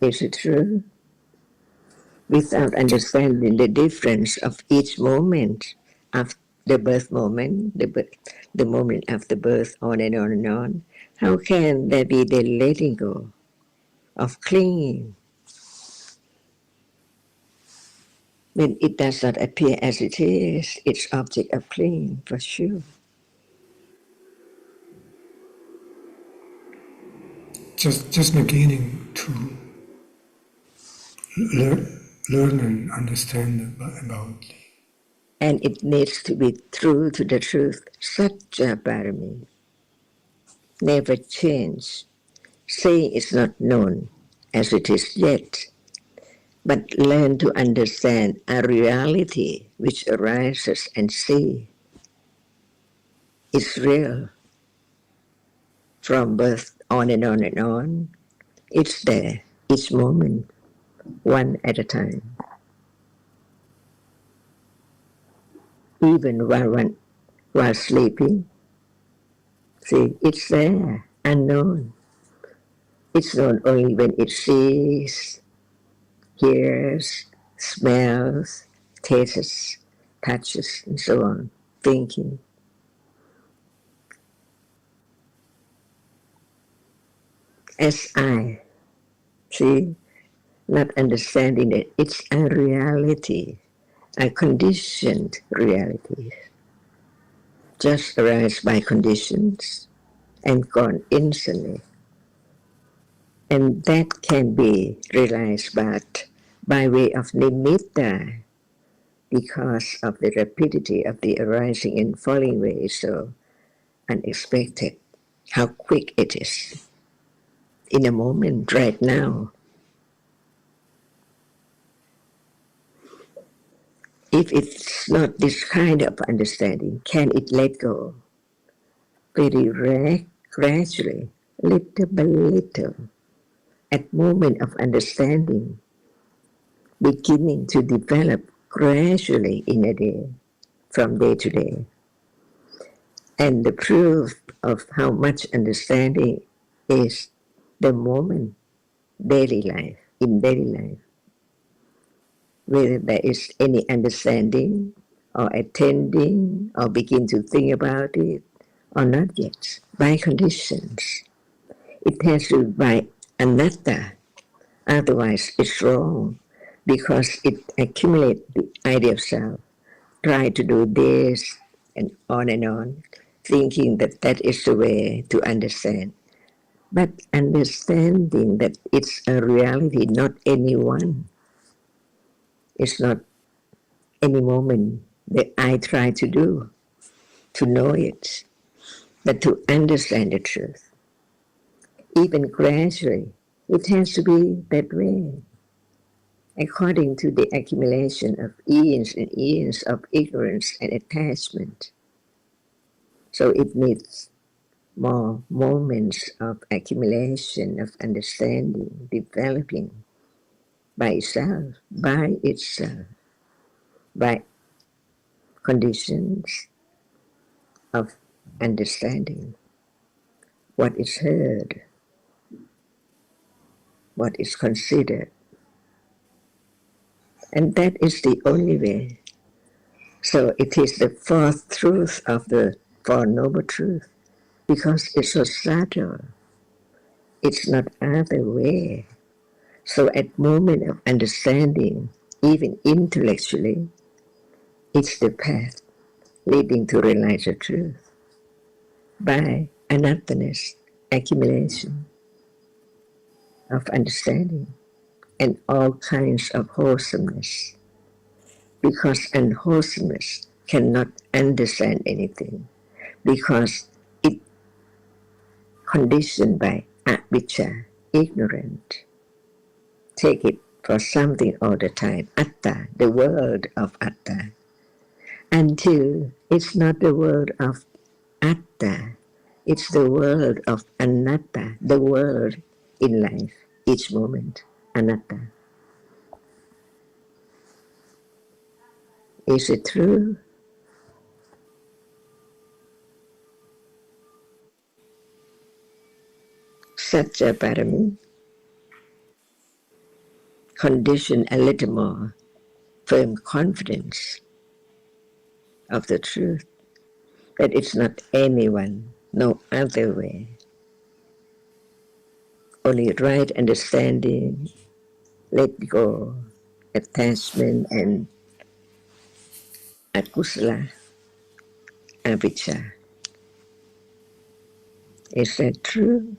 Is it true? Without understanding the difference of each moment of the birth moment, the moment after birth, on and on and on, how can there be the letting go of clinging when it does not appear as it is? It's object of clinging for sure. Just beginning to learn, learn and understand about. And it needs to be true to the truth. Satya Parami. Never change. Saying it's not known as it is yet, but learn to understand a reality which arises and see. It's real. From birth on and on and on. It's there, each moment, one at a time. Even while sleeping, see, it's there, unknown. It's known only when it sees, hears, smells, tastes, touches, and so on, thinking. As I, see, not understanding that it's a reality, a conditioned reality, just arise by conditions and gone instantly. And that can be realized but by way of nimitta, because of the rapidity of the arising and falling away, so unexpected, how quick it is. In a moment, right now. If it's not this kind of understanding, can it let go? Very gradually, little by little, at moment of understanding, beginning to develop gradually in a day, from day to day. And the proof of how much understanding is the moment, daily life, in daily life. Whether there is any understanding or attending or begin to think about it or not yet, by conditions. It has to be by anatta, otherwise it's wrong because it accumulates the idea of self. Try to do this and on, thinking that that is the way to understand. But understanding that it's a reality, not anyone. It's not any moment that I try to do, to know it, but to understand the truth. Even gradually, it has to be that way, according to the accumulation of eons and eons of ignorance and attachment. So it needs more moments of accumulation of understanding, developing by itself, by conditions of understanding what is heard, what is considered. And that is the only way. So it is the fourth truth of the Four Noble Truths, because it's so subtle. It's not other way. So at moment of understanding, even intellectually, it's the path leading to realize the truth by anattanas, accumulation of understanding and all kinds of wholesomeness. Because unwholesomeness cannot understand anything, because it conditioned by avijja, ignorant. Take it for something all the time, atta, the world of atta, until it's not the world of atta, it's the world of anatta, the world in life, each moment, anatta. Is it true? Satya Parami, condition a little more firm confidence of the truth, that it's not anyone, no other way. Only right understanding, let go, attachment and akusala, avijja. Is that true?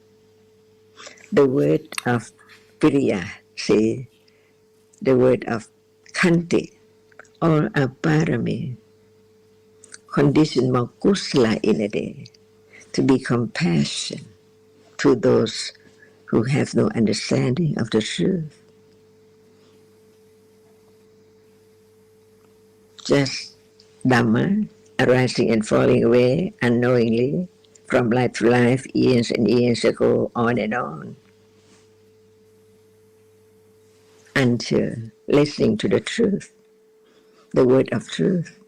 The word of viriya, see, the word of Khanti, or a parami, condition more kusala in a day, to be compassion to those who have no understanding of the truth. Just Dhamma, arising and falling away unknowingly from life to life, years and years ago, on and on, until listening to the truth, the word of truth,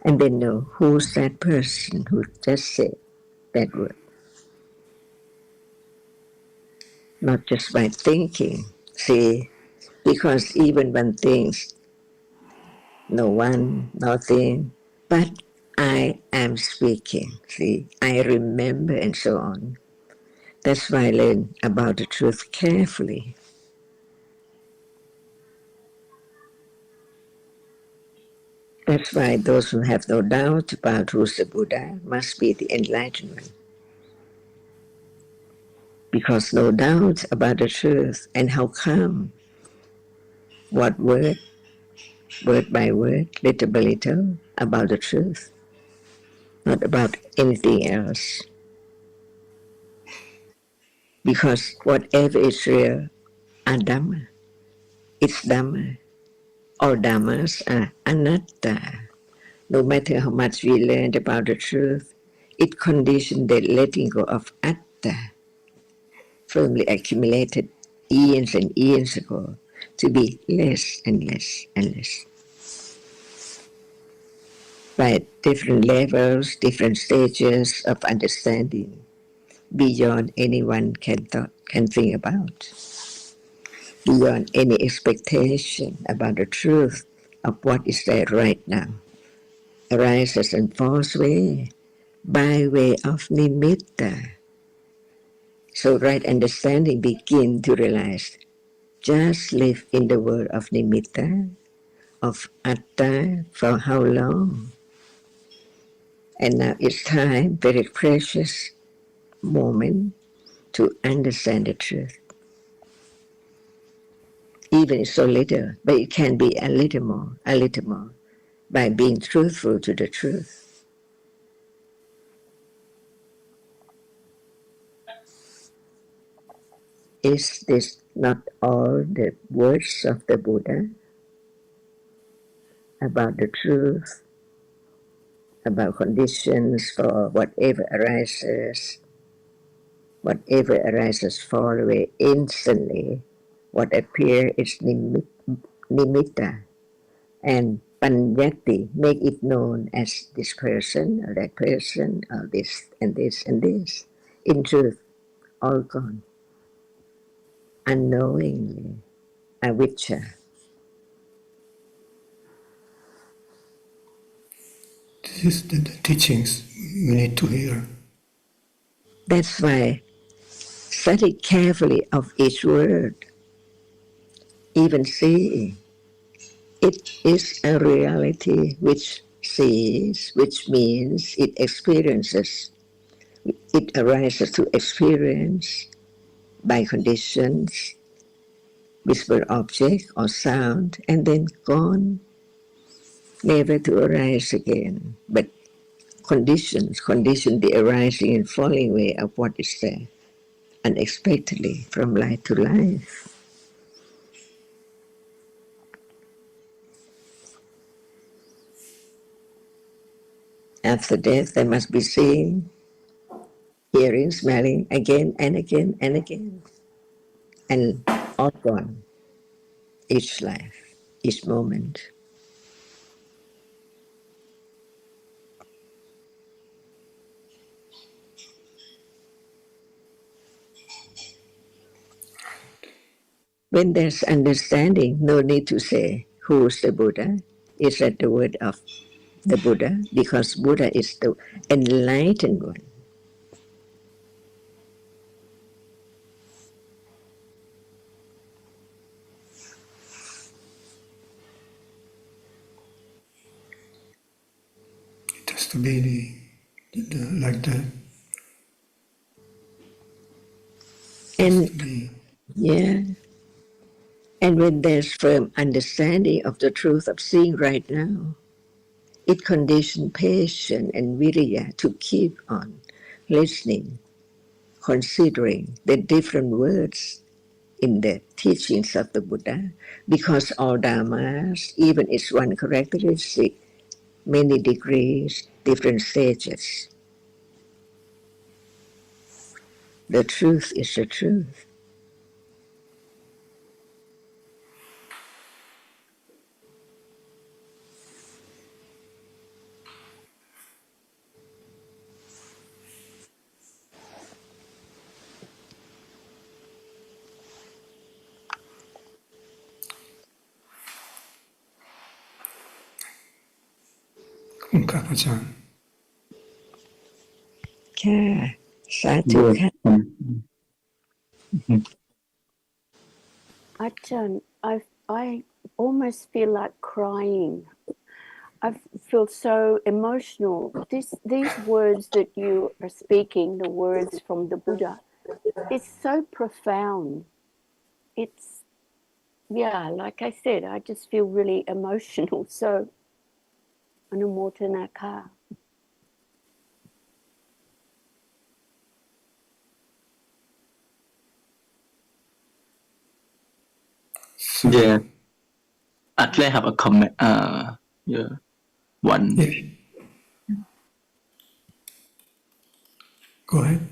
and then know who's that person who just said that word. Not just by thinking, see, because even one thinks, no one, nothing, but I am speaking, see, I remember and so on. That's why I learn about the truth carefully. That's why those who have no doubt about who's the Buddha must be the enlightenment. Because no doubt about the truth and how come, what word by word, little by little, about the truth, not about anything else. Because whatever is real are Dhamma. It's Dhamma. All Dhammas are anatta. No matter how much we learned about the truth, it conditioned the letting go of atta, firmly accumulated years and years ago, to be less and less and less. By different levels, different stages of understanding, beyond anyone can think about, beyond any expectation about the truth of what is there right now, arises and falls away by way of nimitta. So right understanding begin to realize, just live in the world of nimitta, of atta, for how long? And now it's time, very precious moment, to understand the truth. Even so little, but it can be a little more, by being truthful to the truth. Is this not all the words of the Buddha about the truth, about conditions for whatever arises fall away instantly? What appears is nimitta, and panyati, make it known as this person or that person or this and this and this. In truth, all gone. Unknowingly, avijja. This is the teachings we need to hear. That's why study carefully of each word, even seeing. It is a reality which sees, which means it experiences. It arises to experience by conditions, visible object or sound, and then gone, never to arise again. But condition the arising and falling away of what is there, unexpectedly from life to life. After death, there must be seeing, hearing, smelling, again and again and again, and all gone, each life, each moment. When there's understanding, no need to say, who's the Buddha? Is that the word of the Buddha? Because Buddha is the enlightened one. It has to be like that. And To be yeah, And when there's firm understanding of the truth of seeing right now, it conditions patience and virya to keep on listening, considering the different words in the teachings of the Buddha, because all dhammas, even its one characteristic, many degrees, different stages. The truth is the truth. คุณครับอาจารย์ ค่ะสาธุค่ะ Ajahn, I almost feel like crying. I feel so emotional. These words that you are speaking, the words from the Buddha, it's so profound. It's, yeah, like I said, I just feel really emotional. So, Anumotana ka. So, Yeah. Actually, I have a comment. Yeah. One. yeah. Go ahead.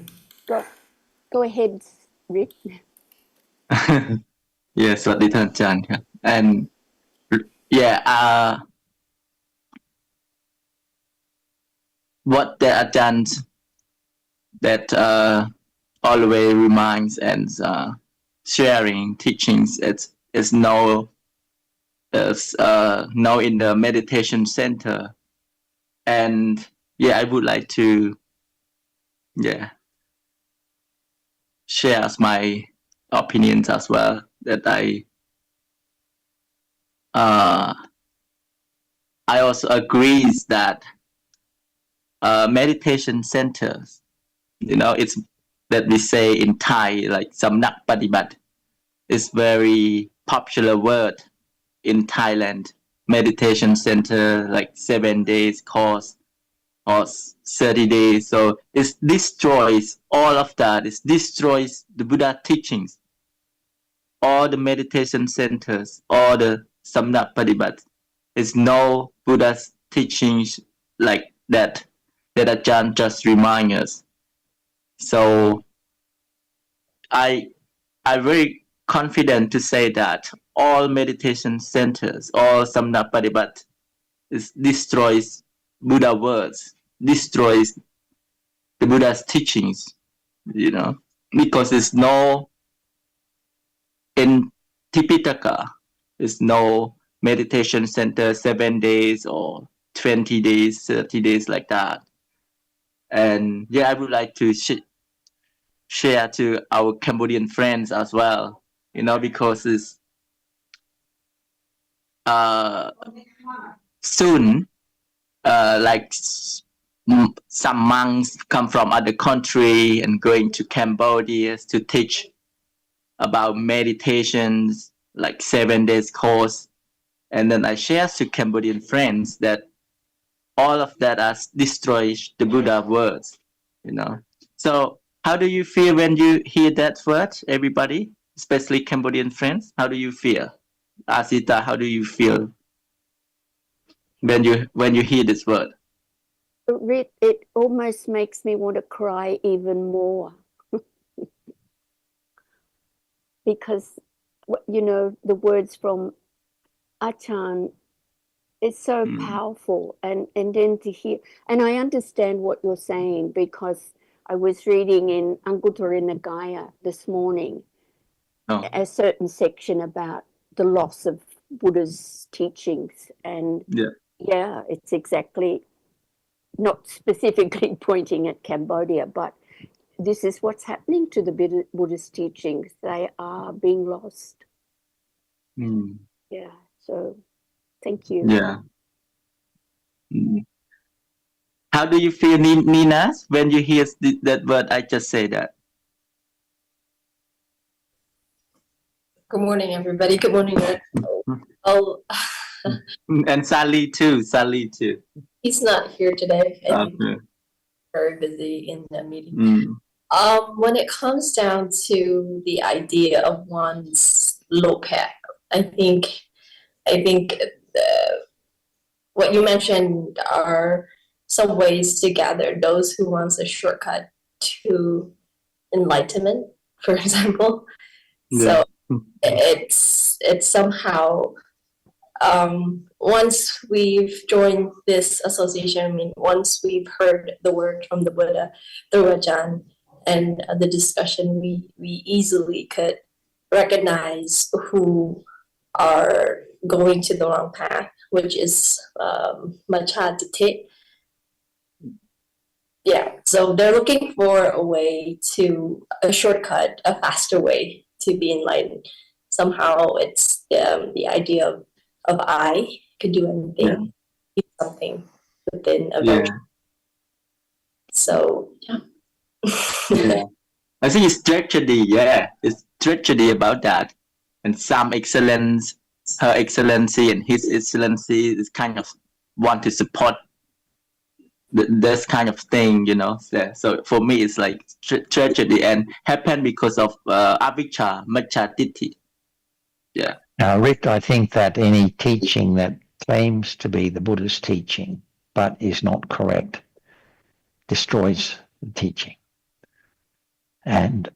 Go ahead, Rick. Yeah, สวัสดีท่านอาจารย์ครับ and yeah, what the อาจารย์ that always reminds and sharing teachings is now in the meditation center, and yeah, I would like to share my opinions as well, that I also agree that meditation centers, it's that we say in Thai, like Samnak Padibat, is very popular word in Thailand. Meditation center, like 7 days course or 30 days. So it destroys all of that. It destroys the Buddha teachings. All the meditation centers, all the Samnak Padibat, is no Buddha's teachings like that Ajahn just remind us. So I'm very confident to say that all meditation centers, all Samnak Padibat, destroys Buddha words, destroys the Buddha's teachings, because there's no, in Tipitaka, there's no meditation center 7 days or 20 days, 30 days like that. And yeah, I would like to share to our Cambodian friends as well, because it's soon, like some monks come from other country and going to Cambodia to teach about meditations, like 7 days course. And then I share to Cambodian friends that all of that has destroyed the Buddha words, So how do you feel when you hear that word, everybody, especially Cambodian friends? How do you feel? Asita, how do you feel when you hear this word? It almost makes me want to cry even more. Because, the words from Ajahn, it's so powerful. And then to hear, and I understand what you're saying, because I was reading in Anguttara Nikaya this morning, a certain section about the loss of Buddha's teachings. And yeah, it's exactly, not specifically pointing at Cambodia, but this is what's happening to the Buddhist teachings. They are being lost. Yeah, so thank you. Yeah. How do you feel, Nina, when you hear that word? I just say that. Good morning, everybody. Good morning. Oh, And Sally too. he's not here today. I think Okay. he's very busy in the meeting. Mm. When it comes down to the idea of one's lopat, I think what you mentioned are some ways to gather those who wants a shortcut to enlightenment, for example. Yeah. So it's somehow once we've joined this association, I mean, once we've heard the word from the Buddha through Ajahn and the discussion, we easily could recognize who are going to the wrong path, which is Matcha Ditit. Yeah, so they're looking for a shortcut, a faster way to be enlightened. Somehow it's the idea of I could do anything, do something within a very so yeah. Yeah. I think it's tragedy. Yeah, it's tragedy about that. And some excellence, Her Excellency and His Excellency is kind of want to support this kind of thing, you know. So for me, it's like tragedy and happened because of avijja, matcha ditti. Yeah. Rick, I think that any teaching that claims to be the Buddha's teaching but is not correct destroys the teaching. And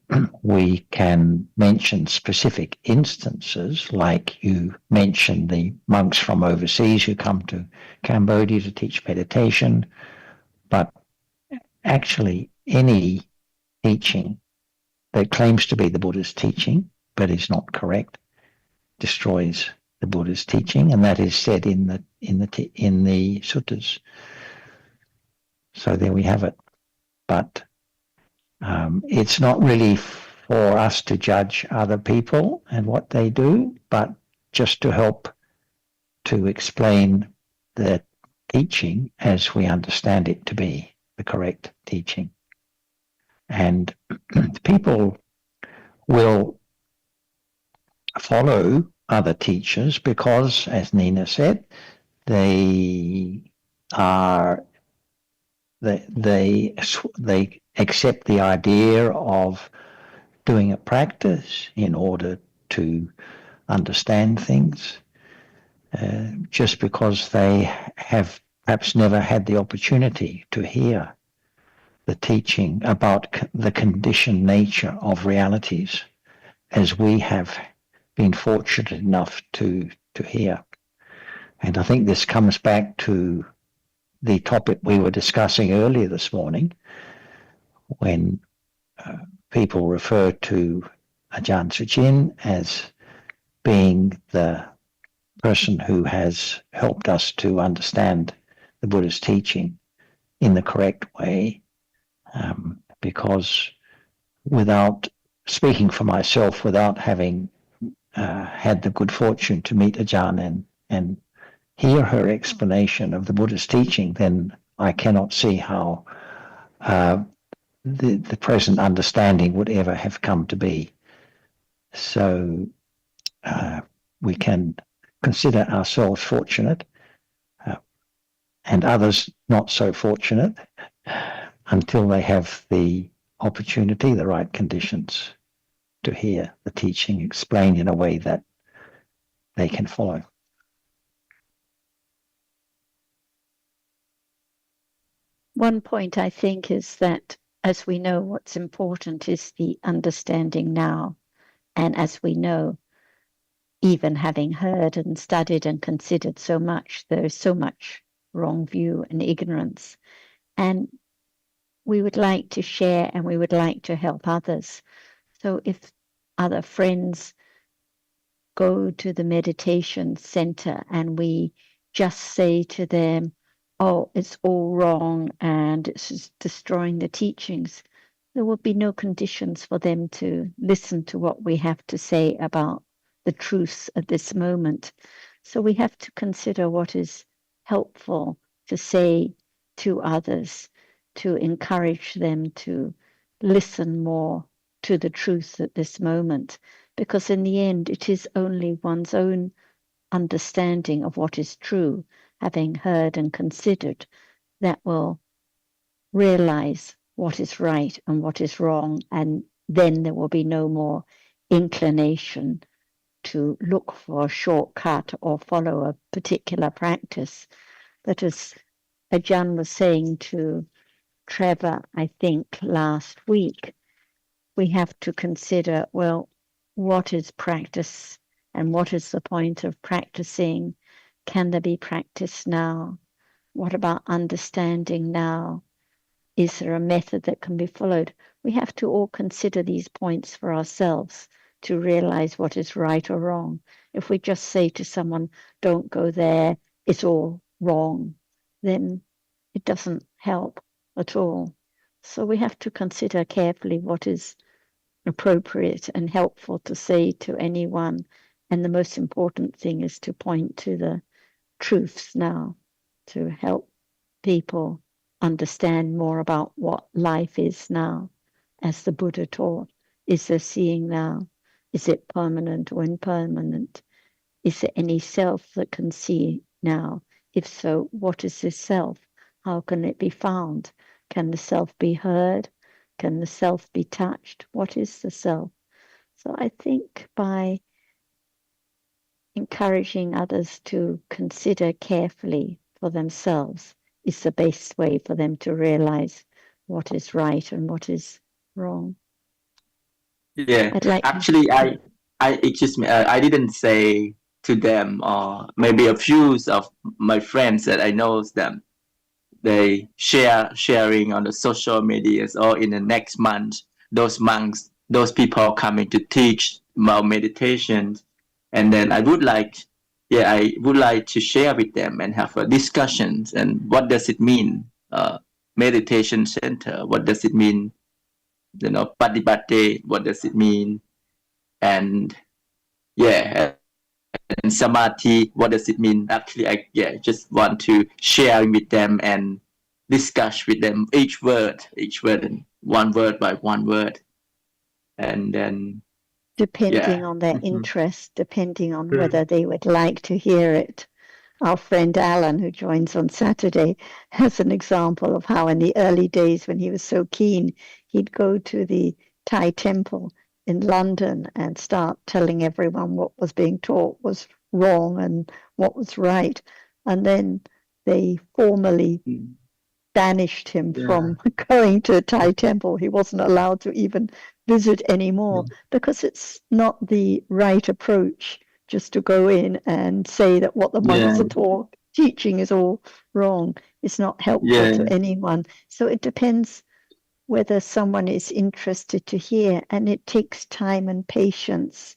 we can mention specific instances, like you mentioned the monks from overseas who come to Cambodia to teach meditation, but actually any teaching that claims to be the Buddha's teaching but is not correct destroys the Buddha's teaching, and that is said in the suttas. So there we have it. But it's not really for us to judge other people and what they do, but just to help to explain the teaching as we understand it to be the correct teaching. And people will follow other teachers because, as Nina said, they accept the idea of doing a practice in order to understand things, just because they have perhaps never had the opportunity to hear the teaching about the conditioned nature of realities as we have been fortunate enough to hear. And I think this comes back to the topic we were discussing earlier this morning, when people refer to Ajahn Suchin as being the person who has helped us to understand the Buddha's teaching in the correct way, because without speaking for myself, without having had the good fortune to meet Ajahn and hear her explanation of the Buddha's teaching, then I cannot see how the present understanding would ever have come to be. So we can consider ourselves fortunate and others not so fortunate until they have the opportunity, the right conditions to hear the teaching explained in a way that they can follow. One point I think is that, as we know, what's important is the understanding now. And as we know, even having heard and studied and considered so much, there is so much wrong view and ignorance. And we would like to share and we would like to help others. So if other friends go to the meditation center and we just say to them, oh, it's all wrong and it's just destroying the teachings, there will be no conditions for them to listen to what we have to say about the truths at this moment. So we have to consider what is helpful to say to others, to encourage them to listen more to the truth at this moment, because in the end it is only one's own understanding of what is true, having heard and considered, that will realize what is right and what is wrong, and then there will be no more inclination to look for a shortcut or follow a particular practice. But as Ajahn was saying to Trevor, I think last week, we have to consider, well, what is practice and what is the point of practicing? Can there be practice now? What about understanding now? Is there a method that can be followed? We have to all consider these points for ourselves to realize what is right or wrong. If we just say to someone, don't go there, it's all wrong, then it doesn't help at all. So we have to consider carefully what is appropriate and helpful to say to anyone. And the most important thing is to point to the truths now, to help people understand more about what life is now, as the Buddha taught. Is there seeing now? Is it permanent or impermanent? Is there any self that can see now? If so, what is this self? How can it be found? Can the self be heard? Can the self be touched? What is the self? So I think by encouraging others to consider carefully for themselves is the best way for them to realize what is right and what is wrong. Yeah, I'd like actually, excuse me, I didn't say to them, or maybe a few of my friends that I know them, they sharing on the social medias, or in the next month, those monks, those people coming to teach about meditation, and then I would like to share with them and have a discussions, and what does it mean, meditation center, what does it mean, Padibate, what does it mean, and and samadhi, what does it mean? Actually, I just want to share with them and discuss with them each word, and one word by one word, and then depending on their interest, depending on whether they would like to hear it. Our friend Alan, who joins on Saturday, has an example of how in the early days when he was so keen, he'd go to the Thai temple in London and start telling everyone what was being taught was wrong and what was right. And then they formally banished him from going to a Thai temple. He wasn't allowed to even visit anymore because it's not the right approach just to go in and say that what the monks are teaching is all wrong. It's not helpful to anyone. So it depends whether someone is interested to hear, and it takes time and patience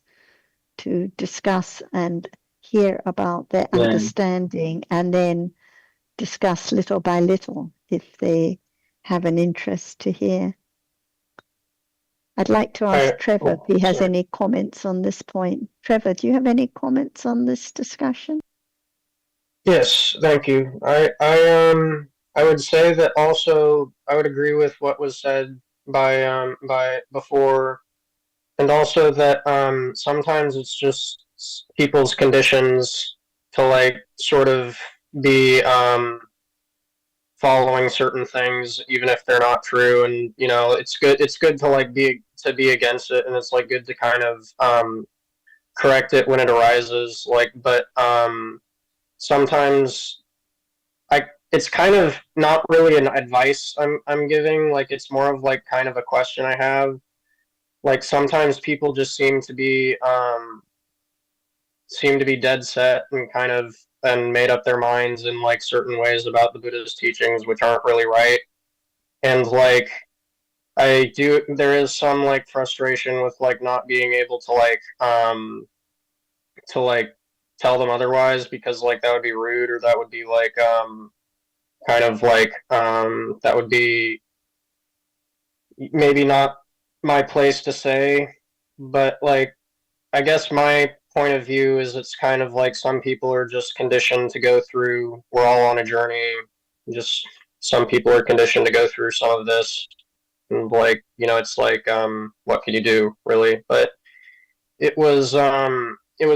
to discuss and hear about their understanding, and then discuss little by little if they have an interest to hear. I'd like to ask Trevor if he has any comments on this point. Trevor, do you have any comments on this discussion? Yes, thank you. I would say that also I would agree with what was said by before, and also that sometimes it's just people's conditions to like sort of be following certain things even if they're not true, and it's good to like be against it, and it's like good to kind of correct it when it arises, like, but sometimes it's kind of not really an advice I'm giving, like it's more of like kind of a question I have. Like sometimes people just seem to be dead set and kind of and made up their minds in like certain ways about the Buddha's teachings, which aren't really right. And like there is some like frustration with like not being able to like tell them otherwise, because like that would be rude, or that would be like kind of like that would be maybe not my place to say. But like I guess my point of view is it's kind of like some people are just conditioned to go through, we're all on a journey, just some people are conditioned to go through some of this, and like it's like what can you do really? But it was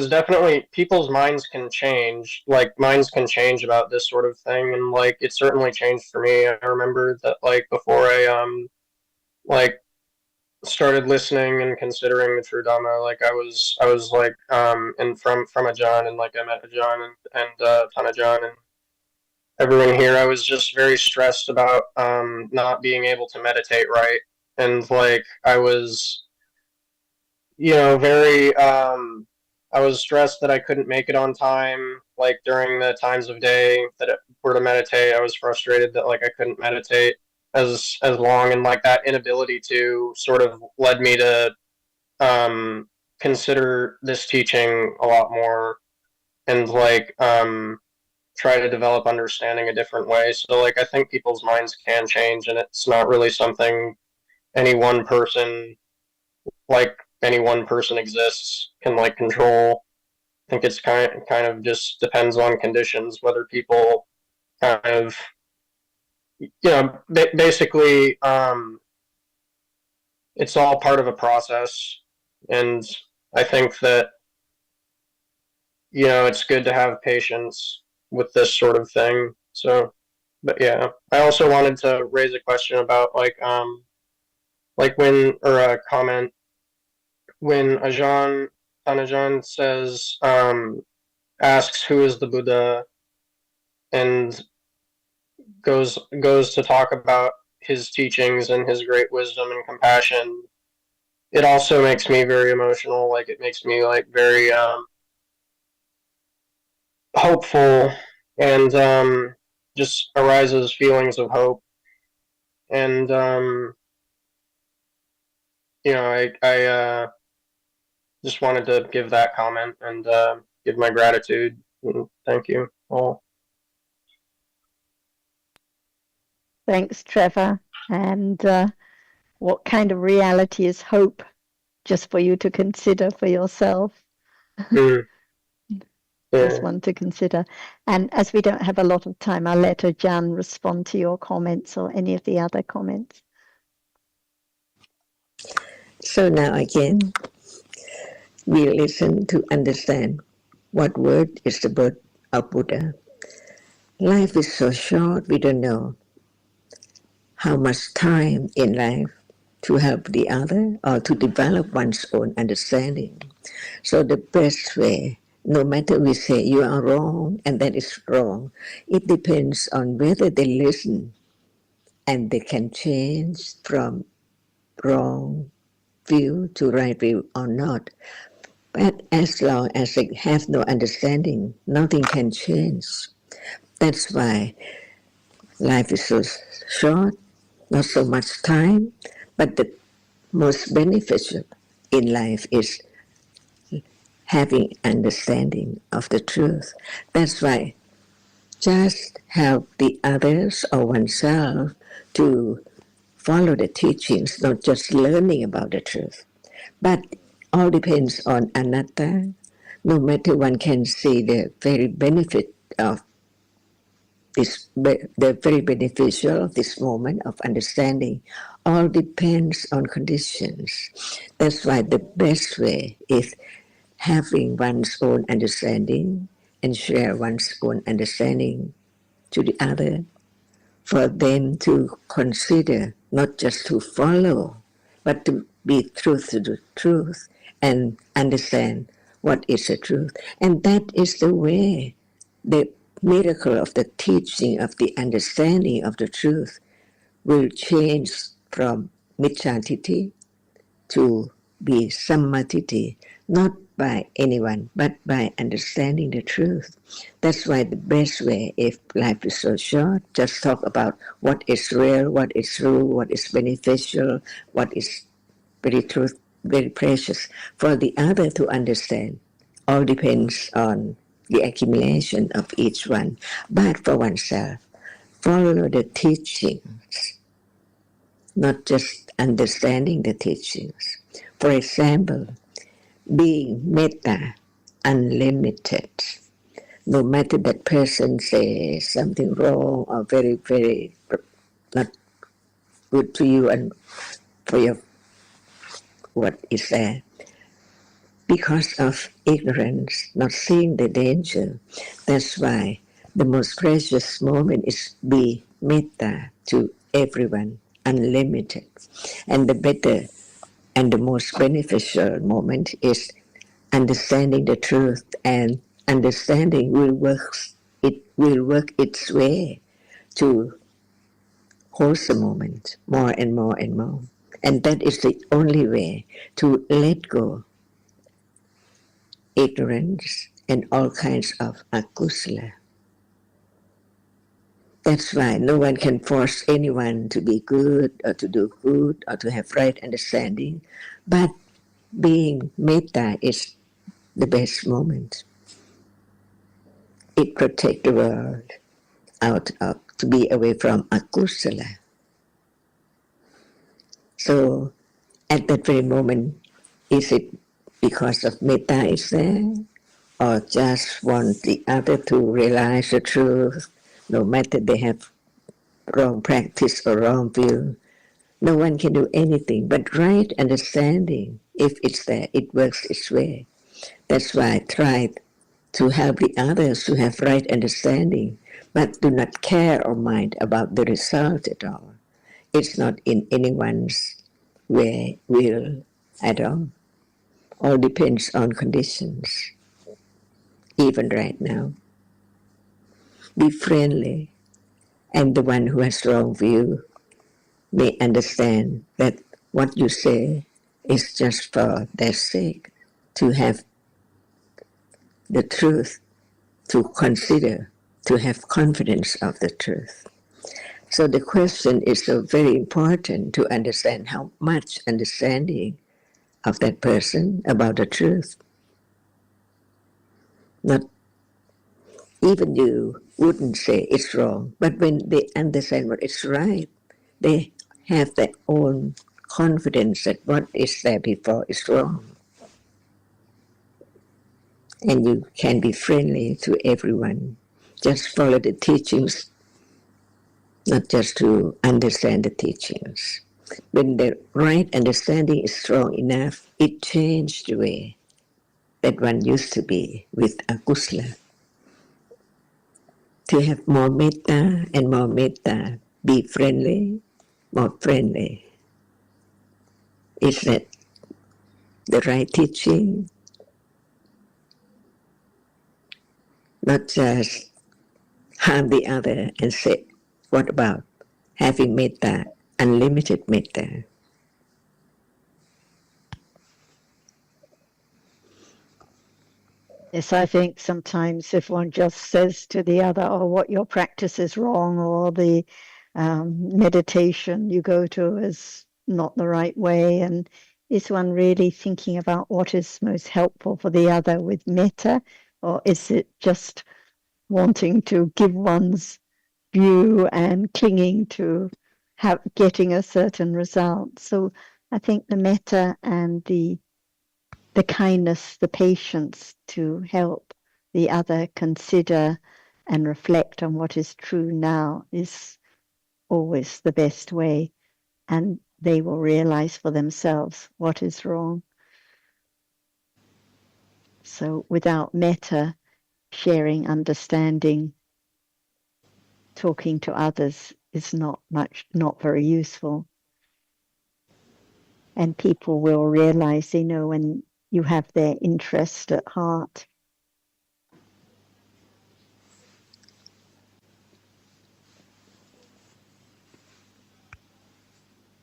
definitely, people's minds can change, like minds can change about this sort of thing, and like it certainly changed for me. I remember that like before I like started listening and considering the true Dhamma, like I was like and from Ajahn, and like I met Ajahn and Tanajan and everyone here. I was just very stressed about not being able to meditate right, and like I was, you know, very I was stressed that I couldn't make it on time, like during the times of day that were to meditate. I was frustrated that like I couldn't meditate as long, and like that inability to sort of led me to consider this teaching a lot more, and like try to develop understanding a different way. So like I think people's minds can change, and it's not really something any one person, like any one person exists, can like control. I think it's kind of just depends on conditions, whether people kind of, you know, basically it's all part of a process. And I think that, you know, it's good to have patience with this sort of thing. So, but yeah, I also wanted to raise a question about like when, or a comment, when Tanajan says, asks who is the Buddha, and goes to talk about his teachings and his great wisdom and compassion, it also makes me very emotional. Like it makes me like very hopeful, and just arises feelings of hope. And you know, I just wanted to give that comment and give my gratitude. And thank you all. Thanks, Trevor. And what kind of reality is hope? Just for you to consider for yourself. Mm. Just Yeah. one to consider. And as we don't have a lot of time, I'll let Ajahn respond to your comments or any of the other comments. So now again, we listen to understand what word is the birth of Buddha. Life is so short, we don't know how much time in life to help the other or to develop one's own understanding. So the best way, no matter we say you are wrong and that is wrong, it depends on whether they listen and they can change from wrong view to right view or not. But as long as they have no understanding, nothing can change. That's why life is so short, not so much time, but the most beneficial in life is having understanding of the truth. That's why just help the others or oneself to follow the teachings, not just learning about the truth. But all depends on anatta. No matter one can see the very benefit of this, the very beneficial of this moment of understanding, all depends on conditions. That's why the best way is having one's own understanding and share one's own understanding to the other, for them to consider, not just to follow, but to be true to the truth and understand what is the truth. And that is the way the miracle of the teaching of the understanding of the truth will change from micchantiti to be sammatiti, not by anyone, but by understanding the truth. That's why the best way, if life is so short, just talk about what is real, what is true, what is beneficial, what is very truth, very precious for the other to understand. All depends on the accumulation of each one. But for oneself, follow the teachings, not just understanding the teachings. For example, being metta, unlimited. No matter that person says something wrong or very, very not good to you and for your what is there. because of ignorance, not seeing the danger. That's why the most precious moment is be metta to everyone, unlimited. And the better and the most beneficial moment is understanding the truth, and understanding will work its way to wholesome moment more and more and more. And that is the only way to let go ignorance and all kinds of akusala. That's why no one can force anyone to be good or to do good or to have right understanding. But being metta is the best moment. It protects the world out of to be away from akusala. So at that very moment, is it because of metta is there, or just want the other to realize the truth, no matter they have wrong practice or wrong view? No one can do anything but right understanding. If it's there, it works its way. That's why I try to help the others to have right understanding, but do not care or mind about the result at all. It's not in anyone's will at all. All depends on conditions. Even right now, be friendly, and the one who has wrong view may understand that what you say is just for their sake, to have the truth, to consider, to have confidence of the truth. So the question is so very important to understand how much understanding of that person about the truth. Not even you wouldn't say it's wrong, but when they understand what is right, they have their own confidence that what is there before is wrong. And you can be friendly to everyone. Just follow the teachings, not just to understand the teachings. When the right understanding is strong enough, it changes the way that one used to be with akusala. To have more metta and more metta, be friendly, more friendly. Is that the right teaching? Not just harm the other and say, what about having metta, unlimited metta? Yes, I think sometimes if one just says to the other, oh, what your practice is wrong, or the meditation you go to is not the right way, and is one really thinking about what is most helpful for the other with metta, or is it just wanting to give one's view and clinging to getting a certain result? So I think the metta and the kindness, the patience to help the other consider and reflect on what is true now is always the best way, and they will realize for themselves what is wrong. So without metta, sharing, understanding, talking to others is not very useful. And people will realize, they know when you have their interest at heart.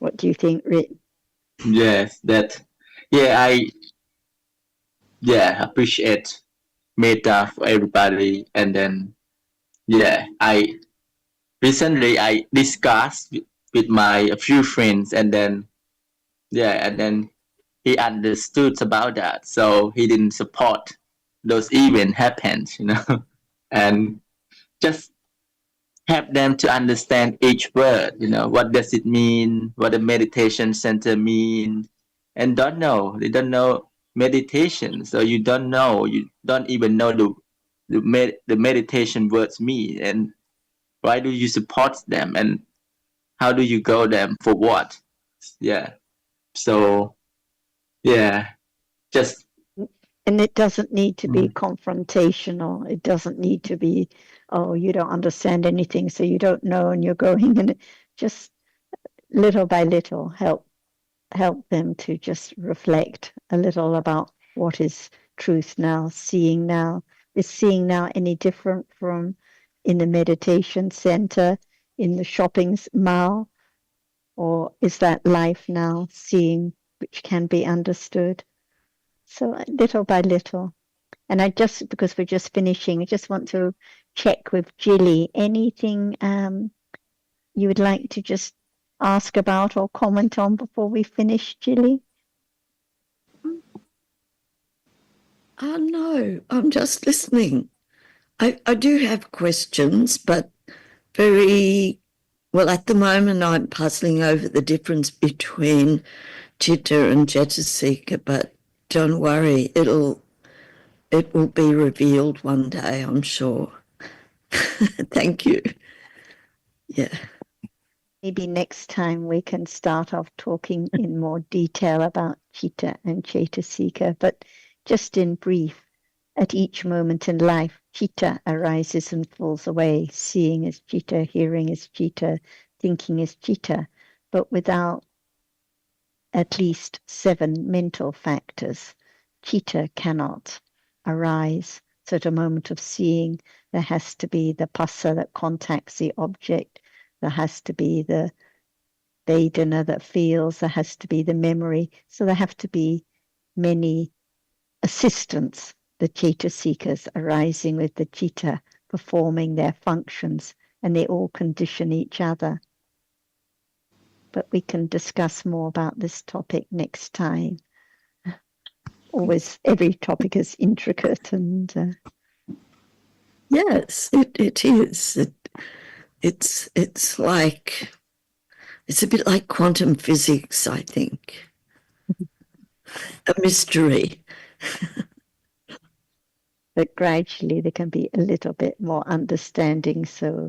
What do you think, Rick? Yes, I appreciate metta for everybody. And then I recently I discussed with my a few friends, and then he understood about that, so he didn't support those events happened, and just help them to understand each word, what does it mean, what the meditation center mean, and they don't know meditation, so you don't even know the meditation words mean, and why do you support them, and how do you go them for what? So just And it doesn't need to be confrontational. It doesn't need to be, oh, you don't understand anything, so you don't know, and you're going, and just little by little help them to just reflect a little about what is truth now, seeing now. Is seeing now any different from in the meditation center, in the shopping mall, or is that life now, seeing which can be understood? So little by little. And I just, because we're just finishing, I just want to check with Jilly, anything you would like to just ask about or comment on before we finish, Jilly? No, I'm just listening. I do have questions, but very well, at the moment I'm puzzling over the difference between Chitta and Jetasika, but don't worry, it will be revealed one day, I'm sure. Thank you. Yeah. Maybe next time we can start off talking in more detail about Chitta and Cetasika, but just in brief, at each moment in life, Chitta arises and falls away. Seeing is Chitta, hearing is Chitta, thinking is Chitta, but without at least 7 mental factors, Chitta cannot arise. So at a moment of seeing, there has to be the passa that contacts the object, there has to be the Vedana that feels, there has to be the memory. So there have to be many assistants, the Cetasikas arising with the Chitta, performing their functions, and they all condition each other. But we can discuss more about this topic next time. Always, every topic is intricate and Yes, it is. It's like, it's a bit like quantum physics, I think. A mystery. but gradually there can be a little bit more understanding, so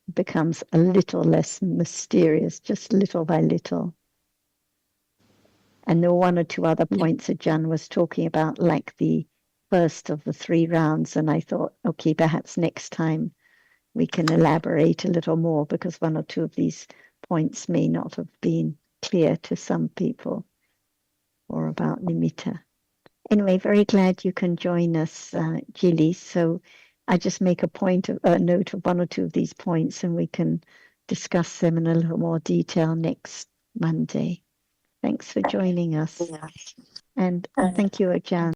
it becomes a little less mysterious, just little by little. And there were 1 or 2 other points that Jan was talking about, like the first of the 3 rounds, and I thought, okay, perhaps next time we can elaborate a little more, because 1 or 2 of these points may not have been clear to some people, or about nimitta. Anyway, very glad you can join us, Jilly. So I just make a note of 1 or 2 of these points, and we can discuss them in a little more detail next Monday. Thanks for joining us. And thank you, Ajahn.